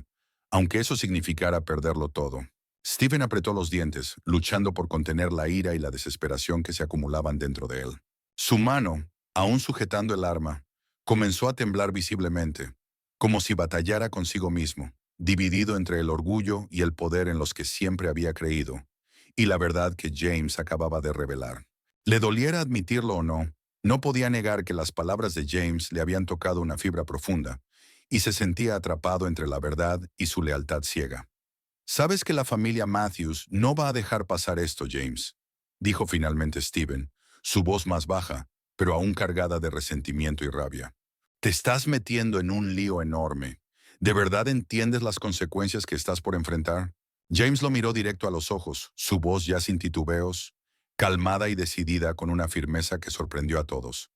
aunque eso significara perderlo todo. Stephen apretó los dientes, luchando por contener la ira y la desesperación que se acumulaban dentro de él. Su mano, aún sujetando el arma, comenzó a temblar visiblemente, como si batallara consigo mismo, dividido entre el orgullo y el poder en los que siempre había creído, y la verdad que James acababa de revelar. Le doliera admitirlo o no, no podía negar que las palabras de James le habían tocado una fibra profunda, y se sentía atrapado entre la verdad y su lealtad ciega. «Sabes que la familia Matthews no va a dejar pasar esto, James», dijo finalmente Stephen, su voz más baja, pero aún cargada de resentimiento y rabia. «Te estás metiendo en un lío enorme. ¿De verdad entiendes las consecuencias que estás por enfrentar?» James lo miró directo a los ojos, su voz ya sin titubeos, calmada y decidida con una firmeza que sorprendió a todos.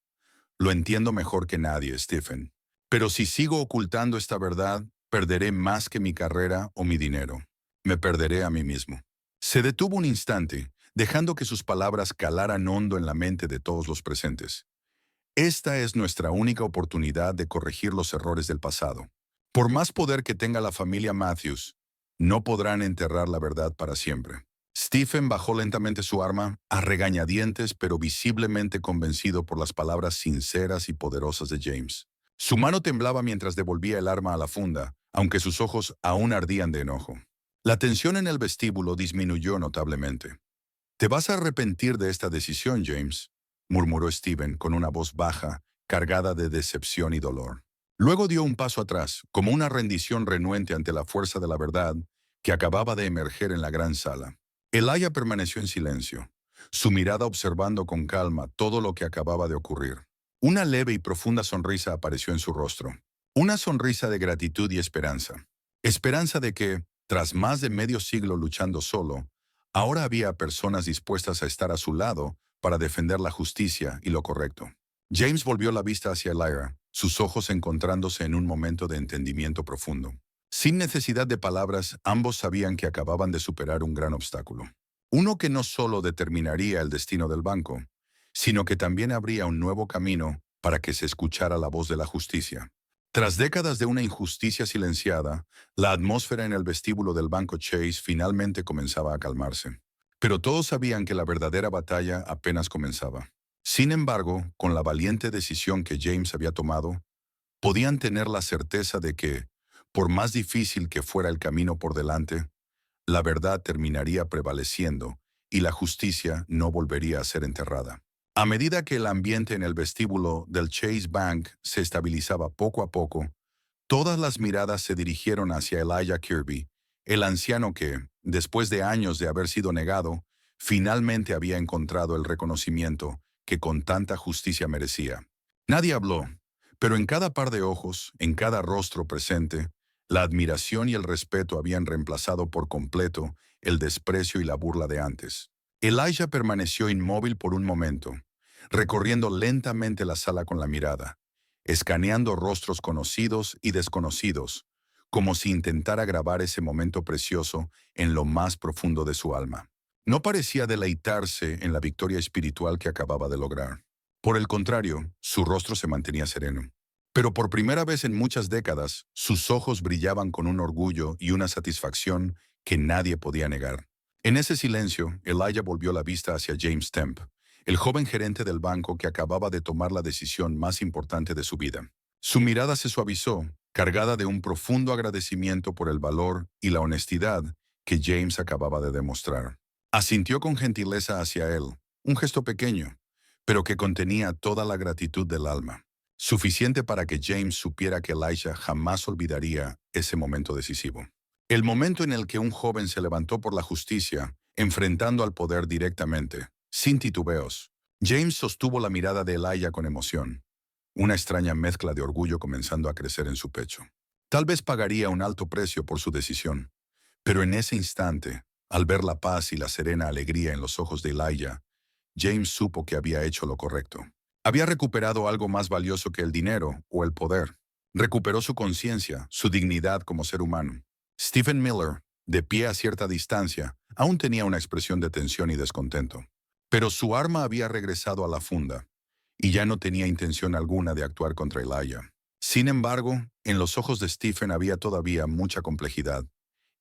«Lo entiendo mejor que nadie, Stephen. Pero si sigo ocultando esta verdad, perderé más que mi carrera o mi dinero. Me perderé a mí mismo». Se detuvo un instante, dejando que sus palabras calaran hondo en la mente de todos los presentes. Esta es nuestra única oportunidad de corregir los errores del pasado. Por más poder que tenga la familia Matthews, no podrán enterrar la verdad para siempre. Stephen bajó lentamente su arma, a regañadientes pero visiblemente convencido por las palabras sinceras y poderosas de James. Su mano temblaba mientras devolvía el arma a la funda, aunque sus ojos aún ardían de enojo. La tensión en el vestíbulo disminuyó notablemente. «Te vas a arrepentir de esta decisión, James», murmuró Stephen con una voz baja, cargada de decepción y dolor. Luego dio un paso atrás, como una rendición renuente ante la fuerza de la verdad que acababa de emerger en la gran sala. Elijah permaneció en silencio, su mirada observando con calma todo lo que acababa de ocurrir. Una leve y profunda sonrisa apareció en su rostro. Una sonrisa de gratitud y esperanza. Esperanza de que, tras más de medio siglo luchando solo, ahora había personas dispuestas a estar a su lado para defender la justicia y lo correcto. James volvió la vista hacia Elijah, sus ojos encontrándose en un momento de entendimiento profundo. Sin necesidad de palabras, ambos sabían que acababan de superar un gran obstáculo. Uno que no solo determinaría el destino del banco, sino que también abría un nuevo camino para que se escuchara la voz de la justicia. Tras décadas de una injusticia silenciada, la atmósfera en el vestíbulo del banco Chase finalmente comenzaba a calmarse. Pero todos sabían que la verdadera batalla apenas comenzaba. Sin embargo, con la valiente decisión que James había tomado, podían tener la certeza de que, por más difícil que fuera el camino por delante, la verdad terminaría prevaleciendo y la justicia no volvería a ser enterrada. A medida que el ambiente en el vestíbulo del Chase Bank se estabilizaba poco a poco, todas las miradas se dirigieron hacia Elijah Kirby, el anciano que, después de años de haber sido negado, finalmente había encontrado el reconocimiento que con tanta justicia merecía. Nadie habló, pero en cada par de ojos, en cada rostro presente, la admiración y el respeto habían reemplazado por completo el desprecio y la burla de antes. Elijah permaneció inmóvil por un momento, recorriendo lentamente la sala con la mirada, escaneando rostros conocidos y desconocidos, como si intentara grabar ese momento precioso en lo más profundo de su alma. No parecía deleitarse en la victoria espiritual que acababa de lograr. Por el contrario, su rostro se mantenía sereno. Pero por primera vez en muchas décadas, sus ojos brillaban con un orgullo y una satisfacción que nadie podía negar. En ese silencio, Elijah volvió la vista hacia James Temp, el joven gerente del banco que acababa de tomar la decisión más importante de su vida. Su mirada se suavizó, cargada de un profundo agradecimiento por el valor y la honestidad que James acababa de demostrar. Asintió con gentileza hacia él, un gesto pequeño, pero que contenía toda la gratitud del alma, suficiente para que James supiera que Elijah jamás olvidaría ese momento decisivo. El momento en el que un joven se levantó por la justicia, enfrentando al poder directamente, sin titubeos. James sostuvo la mirada de Elijah con emoción, una extraña mezcla de orgullo comenzando a crecer en su pecho. Tal vez pagaría un alto precio por su decisión, pero en ese instante, al ver la paz y la serena alegría en los ojos de Elijah, James supo que había hecho lo correcto. Había recuperado algo más valioso que el dinero o el poder. Recuperó su conciencia, su dignidad como ser humano. Stephen Miller, de pie a cierta distancia, aún tenía una expresión de tensión y descontento. Pero su arma había regresado a la funda, y ya no tenía intención alguna de actuar contra Elijah. Sin embargo, en los ojos de Stephen había todavía mucha complejidad,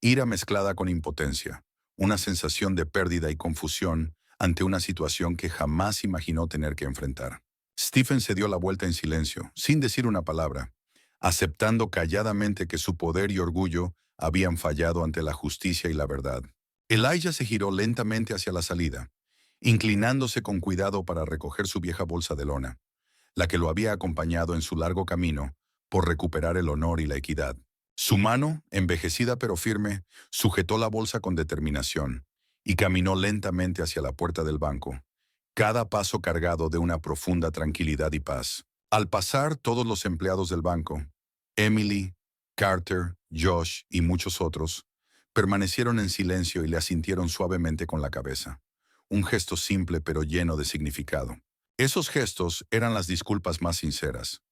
ira mezclada con impotencia, una sensación de pérdida y confusión ante una situación que jamás imaginó tener que enfrentar. Stephen se dio la vuelta en silencio, sin decir una palabra, aceptando calladamente que su poder y orgullo habían fallado ante la justicia y la verdad. Elijah se giró lentamente hacia la salida, inclinándose con cuidado para recoger su vieja bolsa de lona, la que lo había acompañado en su largo camino por recuperar el honor y la equidad. Su mano, envejecida pero firme, sujetó la bolsa con determinación y caminó lentamente hacia la puerta del banco, cada paso cargado de una profunda tranquilidad y paz. Al pasar, todos los empleados del banco, Emily, Carter, Josh y muchos otros, permanecieron en silencio y le asintieron suavemente con la cabeza. Un gesto simple pero lleno de significado. Esos gestos eran las disculpas más sinceras,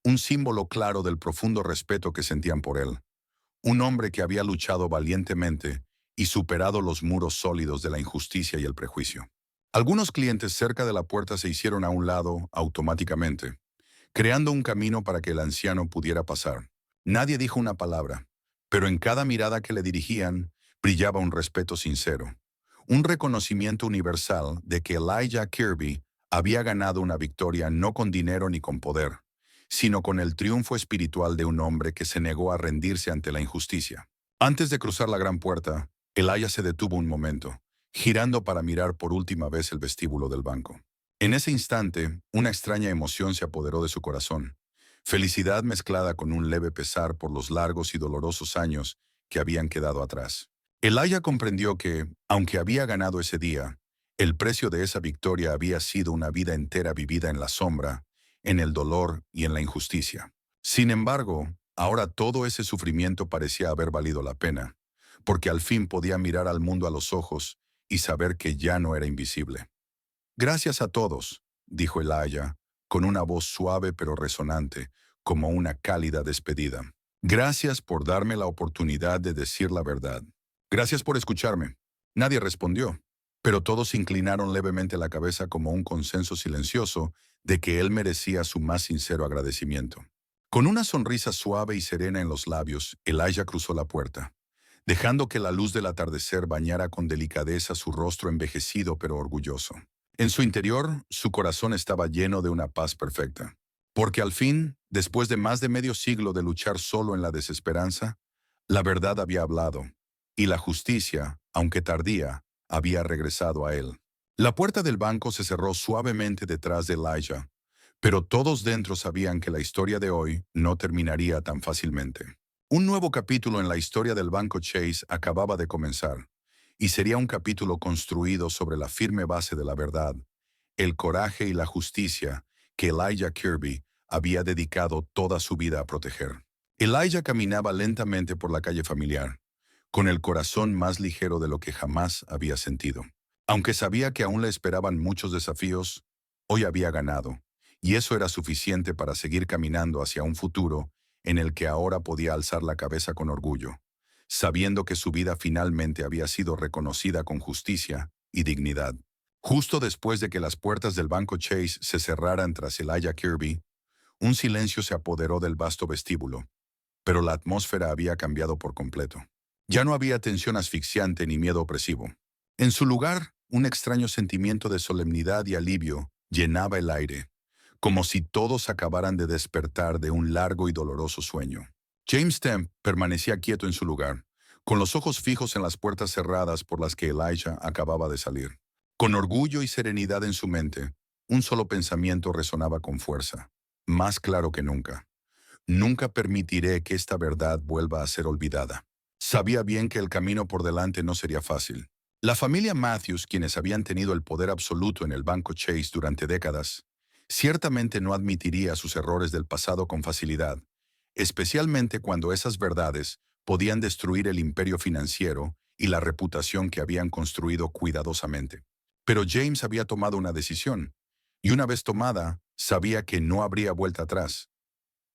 un símbolo claro del profundo respeto que sentían por él. Un hombre que había luchado valientemente y superado los muros sólidos de la injusticia y el prejuicio. Algunos clientes cerca de la puerta se hicieron a un lado automáticamente, creando un camino para que el anciano pudiera pasar. Nadie dijo una palabra, pero en cada mirada que le dirigían brillaba un respeto sincero, un reconocimiento universal de que Elijah Kirby había ganado una victoria no con dinero ni con poder, sino con el triunfo espiritual de un hombre que se negó a rendirse ante la injusticia. Antes de cruzar la gran puerta, Elijah se detuvo un momento, girando para mirar por última vez el vestíbulo del banco. En ese instante, una extraña emoción se apoderó de su corazón, felicidad mezclada con un leve pesar por los largos y dolorosos años que habían quedado atrás. Elijah comprendió que, aunque había ganado ese día, el precio de esa victoria había sido una vida entera vivida en la sombra, en el dolor y en la injusticia. Sin embargo, ahora todo ese sufrimiento parecía haber valido la pena, porque al fin podía mirar al mundo a los ojos y saber que ya no era invisible. Gracias a todos, dijo Elijah, con una voz suave pero resonante, como una cálida despedida. Gracias por darme la oportunidad de decir la verdad. Gracias por escucharme. Nadie respondió, pero todos inclinaron levemente la cabeza como un consenso silencioso de que él merecía su más sincero agradecimiento. Con una sonrisa suave y serena en los labios, Elijah cruzó la puerta, dejando que la luz del atardecer bañara con delicadeza su rostro envejecido pero orgulloso. En su interior, su corazón estaba lleno de una paz perfecta, porque al fin, después de más de medio siglo de luchar solo en la desesperanza, la verdad había hablado, y la justicia, aunque tardía, había regresado a él. La puerta del banco se cerró suavemente detrás de Elijah, pero todos dentro sabían que la historia de hoy no terminaría tan fácilmente. Un nuevo capítulo en la historia del Banco Chase acababa de comenzar, y sería un capítulo construido sobre la firme base de la verdad, el coraje y la justicia que Elijah Kirby había dedicado toda su vida a proteger. Elijah caminaba lentamente por la calle familiar, con el corazón más ligero de lo que jamás había sentido. Aunque sabía que aún le esperaban muchos desafíos, hoy había ganado, y eso era suficiente para seguir caminando hacia un futuro en el que ahora podía alzar la cabeza con orgullo, sabiendo que su vida finalmente había sido reconocida con justicia y dignidad. Justo después de que las puertas del Banco Chase se cerraran tras Elijah Kirby, un silencio se apoderó del vasto vestíbulo, pero la atmósfera había cambiado por completo. Ya no había tensión asfixiante ni miedo opresivo. En su lugar, un extraño sentimiento de solemnidad y alivio llenaba el aire, como si todos acabaran de despertar de un largo y doloroso sueño. James Temp permanecía quieto en su lugar, con los ojos fijos en las puertas cerradas por las que Elijah acababa de salir. Con orgullo y serenidad en su mente, un solo pensamiento resonaba con fuerza, más claro que nunca. Nunca permitiré que esta verdad vuelva a ser olvidada. Sabía bien que el camino por delante no sería fácil, La familia Matthews, quienes habían tenido el poder absoluto en el banco Chase durante décadas, ciertamente no admitiría sus errores del pasado con facilidad, especialmente cuando esas verdades podían destruir el imperio financiero y la reputación que habían construido cuidadosamente. Pero James había tomado una decisión, y una vez tomada, sabía que no habría vuelta atrás.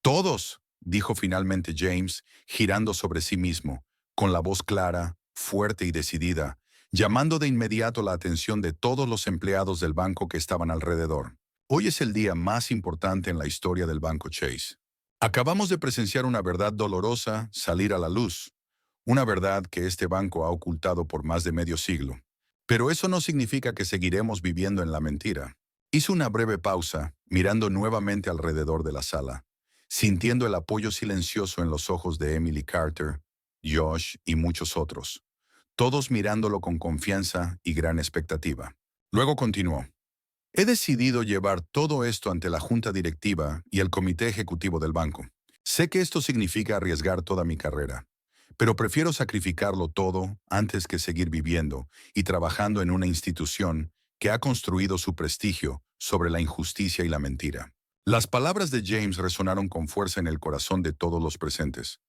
Todos, dijo finalmente James, girando sobre sí mismo, con la voz clara, fuerte y decidida, llamando de inmediato la atención de todos los empleados del banco que estaban alrededor. Hoy es el día más importante en la historia del banco Chase. Acabamos de presenciar una verdad dolorosa salir a la luz, una verdad que este banco ha ocultado por más de medio siglo. Pero eso no significa que seguiremos viviendo en la mentira. Hizo una breve pausa, mirando nuevamente alrededor de la sala, sintiendo el apoyo silencioso en los ojos de Emily Carter, Josh y muchos otros, todos mirándolo con confianza y gran expectativa. Luego continuó. He decidido llevar todo esto ante la junta directiva y el comité ejecutivo del banco. Sé que esto significa arriesgar toda mi carrera, pero prefiero sacrificarlo todo antes que seguir viviendo y trabajando en una institución que ha construido su prestigio sobre la injusticia y la mentira. Las palabras de James resonaron con fuerza en el corazón de todos los presentes,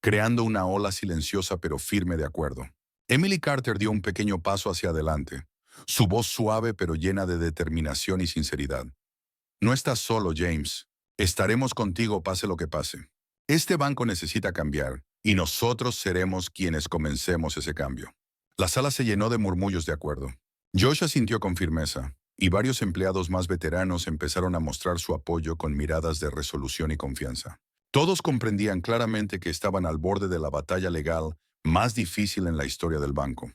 creando una ola silenciosa pero firme de acuerdo. Emily Carter dio un pequeño paso hacia adelante, su voz suave pero llena de determinación y sinceridad. No estás solo, James. Estaremos contigo pase lo que pase. Este banco necesita cambiar, y nosotros seremos quienes comencemos ese cambio. La sala se llenó de murmullos de acuerdo. Josh asintió con firmeza, y varios empleados más veteranos empezaron a mostrar su apoyo con miradas de resolución y confianza. Todos comprendían claramente que estaban al borde de la batalla legal más difícil en la historia del banco.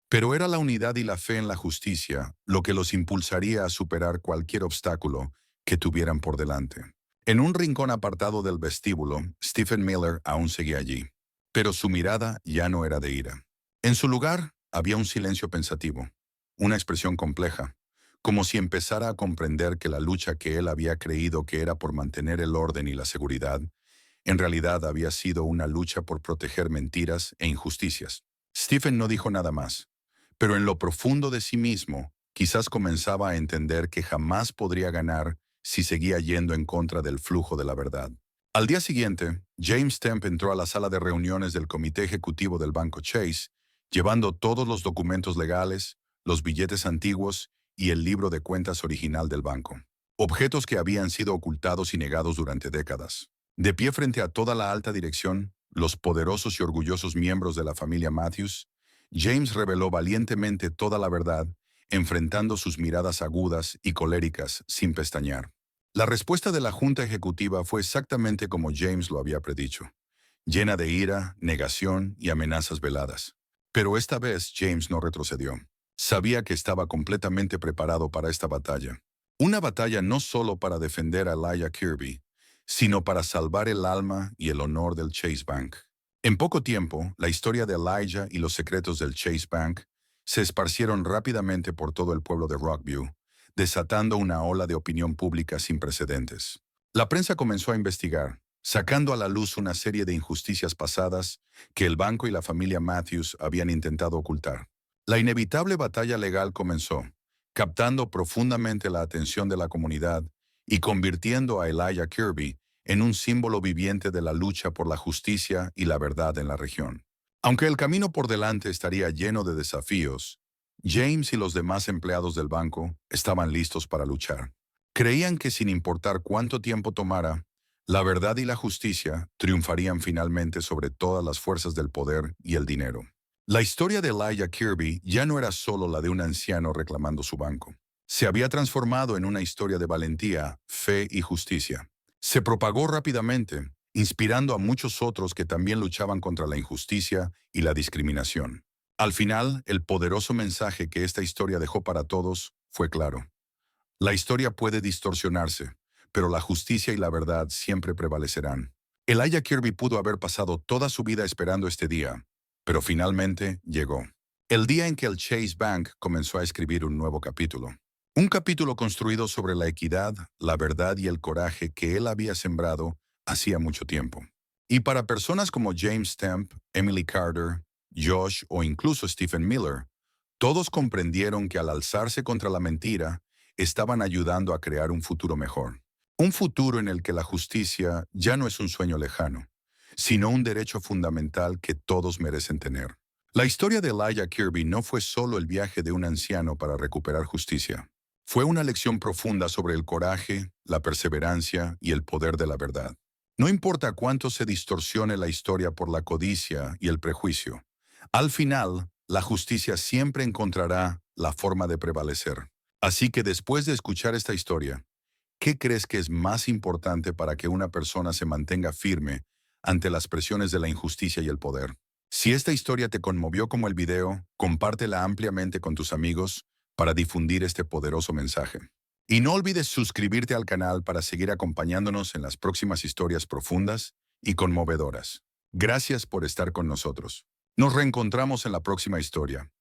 Pero era la unidad y la fe en la justicia lo que los impulsaría a superar cualquier obstáculo que tuvieran por delante. En un rincón apartado del vestíbulo, Stephen Miller aún seguía allí, pero su mirada ya no era de ira. En su lugar había un silencio pensativo, una expresión compleja, como si empezara a comprender que la lucha que él había creído que era por mantener el orden y la seguridad, en realidad había sido una lucha por proteger mentiras e injusticias. Stephen no dijo nada más, pero en lo profundo de sí mismo, quizás comenzaba a entender que jamás podría ganar si seguía yendo en contra del flujo de la verdad. Al día siguiente, James Temp entró a la sala de reuniones del comité ejecutivo del banco Chase, llevando todos los documentos legales, los billetes antiguos y el libro de cuentas original del banco, objetos que habían sido ocultados y negados durante décadas. De pie frente a toda la alta dirección, los poderosos y orgullosos miembros de la familia Matthews, James reveló valientemente toda la verdad, enfrentando sus miradas agudas y coléricas sin pestañear. La respuesta de la Junta Ejecutiva fue exactamente como James lo había predicho, llena de ira, negación y amenazas veladas. Pero esta vez James no retrocedió. Sabía que estaba completamente preparado para esta batalla. Una batalla no solo para defender a Elijah Kirby, sino para salvar el alma y el honor del Chase Bank. En poco tiempo, la historia de Elijah y los secretos del Chase Bank se esparcieron rápidamente por todo el pueblo de Rockview, desatando una ola de opinión pública sin precedentes. La prensa comenzó a investigar, sacando a la luz una serie de injusticias pasadas que el banco y la familia Matthews habían intentado ocultar. La inevitable batalla legal comenzó, captando profundamente la atención de la comunidad y convirtiendo a Elijah Kirby en un símbolo viviente de la lucha por la justicia y la verdad en la región. Aunque el camino por delante estaría lleno de desafíos, James y los demás empleados del banco estaban listos para luchar. Creían que sin importar cuánto tiempo tomara, la verdad y la justicia triunfarían finalmente sobre todas las fuerzas del poder y el dinero. La historia de Elijah Kirby ya no era solo la de un anciano reclamando su banco. Se había transformado en una historia de valentía, fe y justicia. Se propagó rápidamente, inspirando a muchos otros que también luchaban contra la injusticia y la discriminación. Al final, el poderoso mensaje que esta historia dejó para todos fue claro. La historia puede distorsionarse, pero la justicia y la verdad siempre prevalecerán. Elijah Kirby pudo haber pasado toda su vida esperando este día, pero finalmente llegó. El día en que el Chase Bank comenzó a escribir un nuevo capítulo. Un capítulo construido sobre la equidad, la verdad y el coraje que él había sembrado hacía mucho tiempo. Y para personas como James Stamp, Emily Carter, Josh o incluso Stephen Miller, Todos comprendieron que al alzarse contra la mentira, estaban ayudando a crear un futuro mejor. Un futuro en el que la justicia ya no es un sueño lejano, sino un derecho fundamental que todos merecen tener. La historia de Elijah Kirby no fue solo el viaje de un anciano para recuperar justicia. Fue una lección profunda sobre el coraje, la perseverancia y el poder de la verdad. No importa cuánto se distorsione la historia por la codicia y el prejuicio, al final, la justicia siempre encontrará la forma de prevalecer. Así que después de escuchar esta historia, ¿qué crees que es más importante para que una persona se mantenga firme ante las presiones de la injusticia y el poder? Si esta historia te conmovió como el video, compártela ampliamente con tus amigos para difundir este poderoso mensaje. Y no olvides suscribirte al canal para seguir acompañándonos en las próximas historias profundas y conmovedoras. Gracias por estar con nosotros. Nos reencontramos en la próxima historia.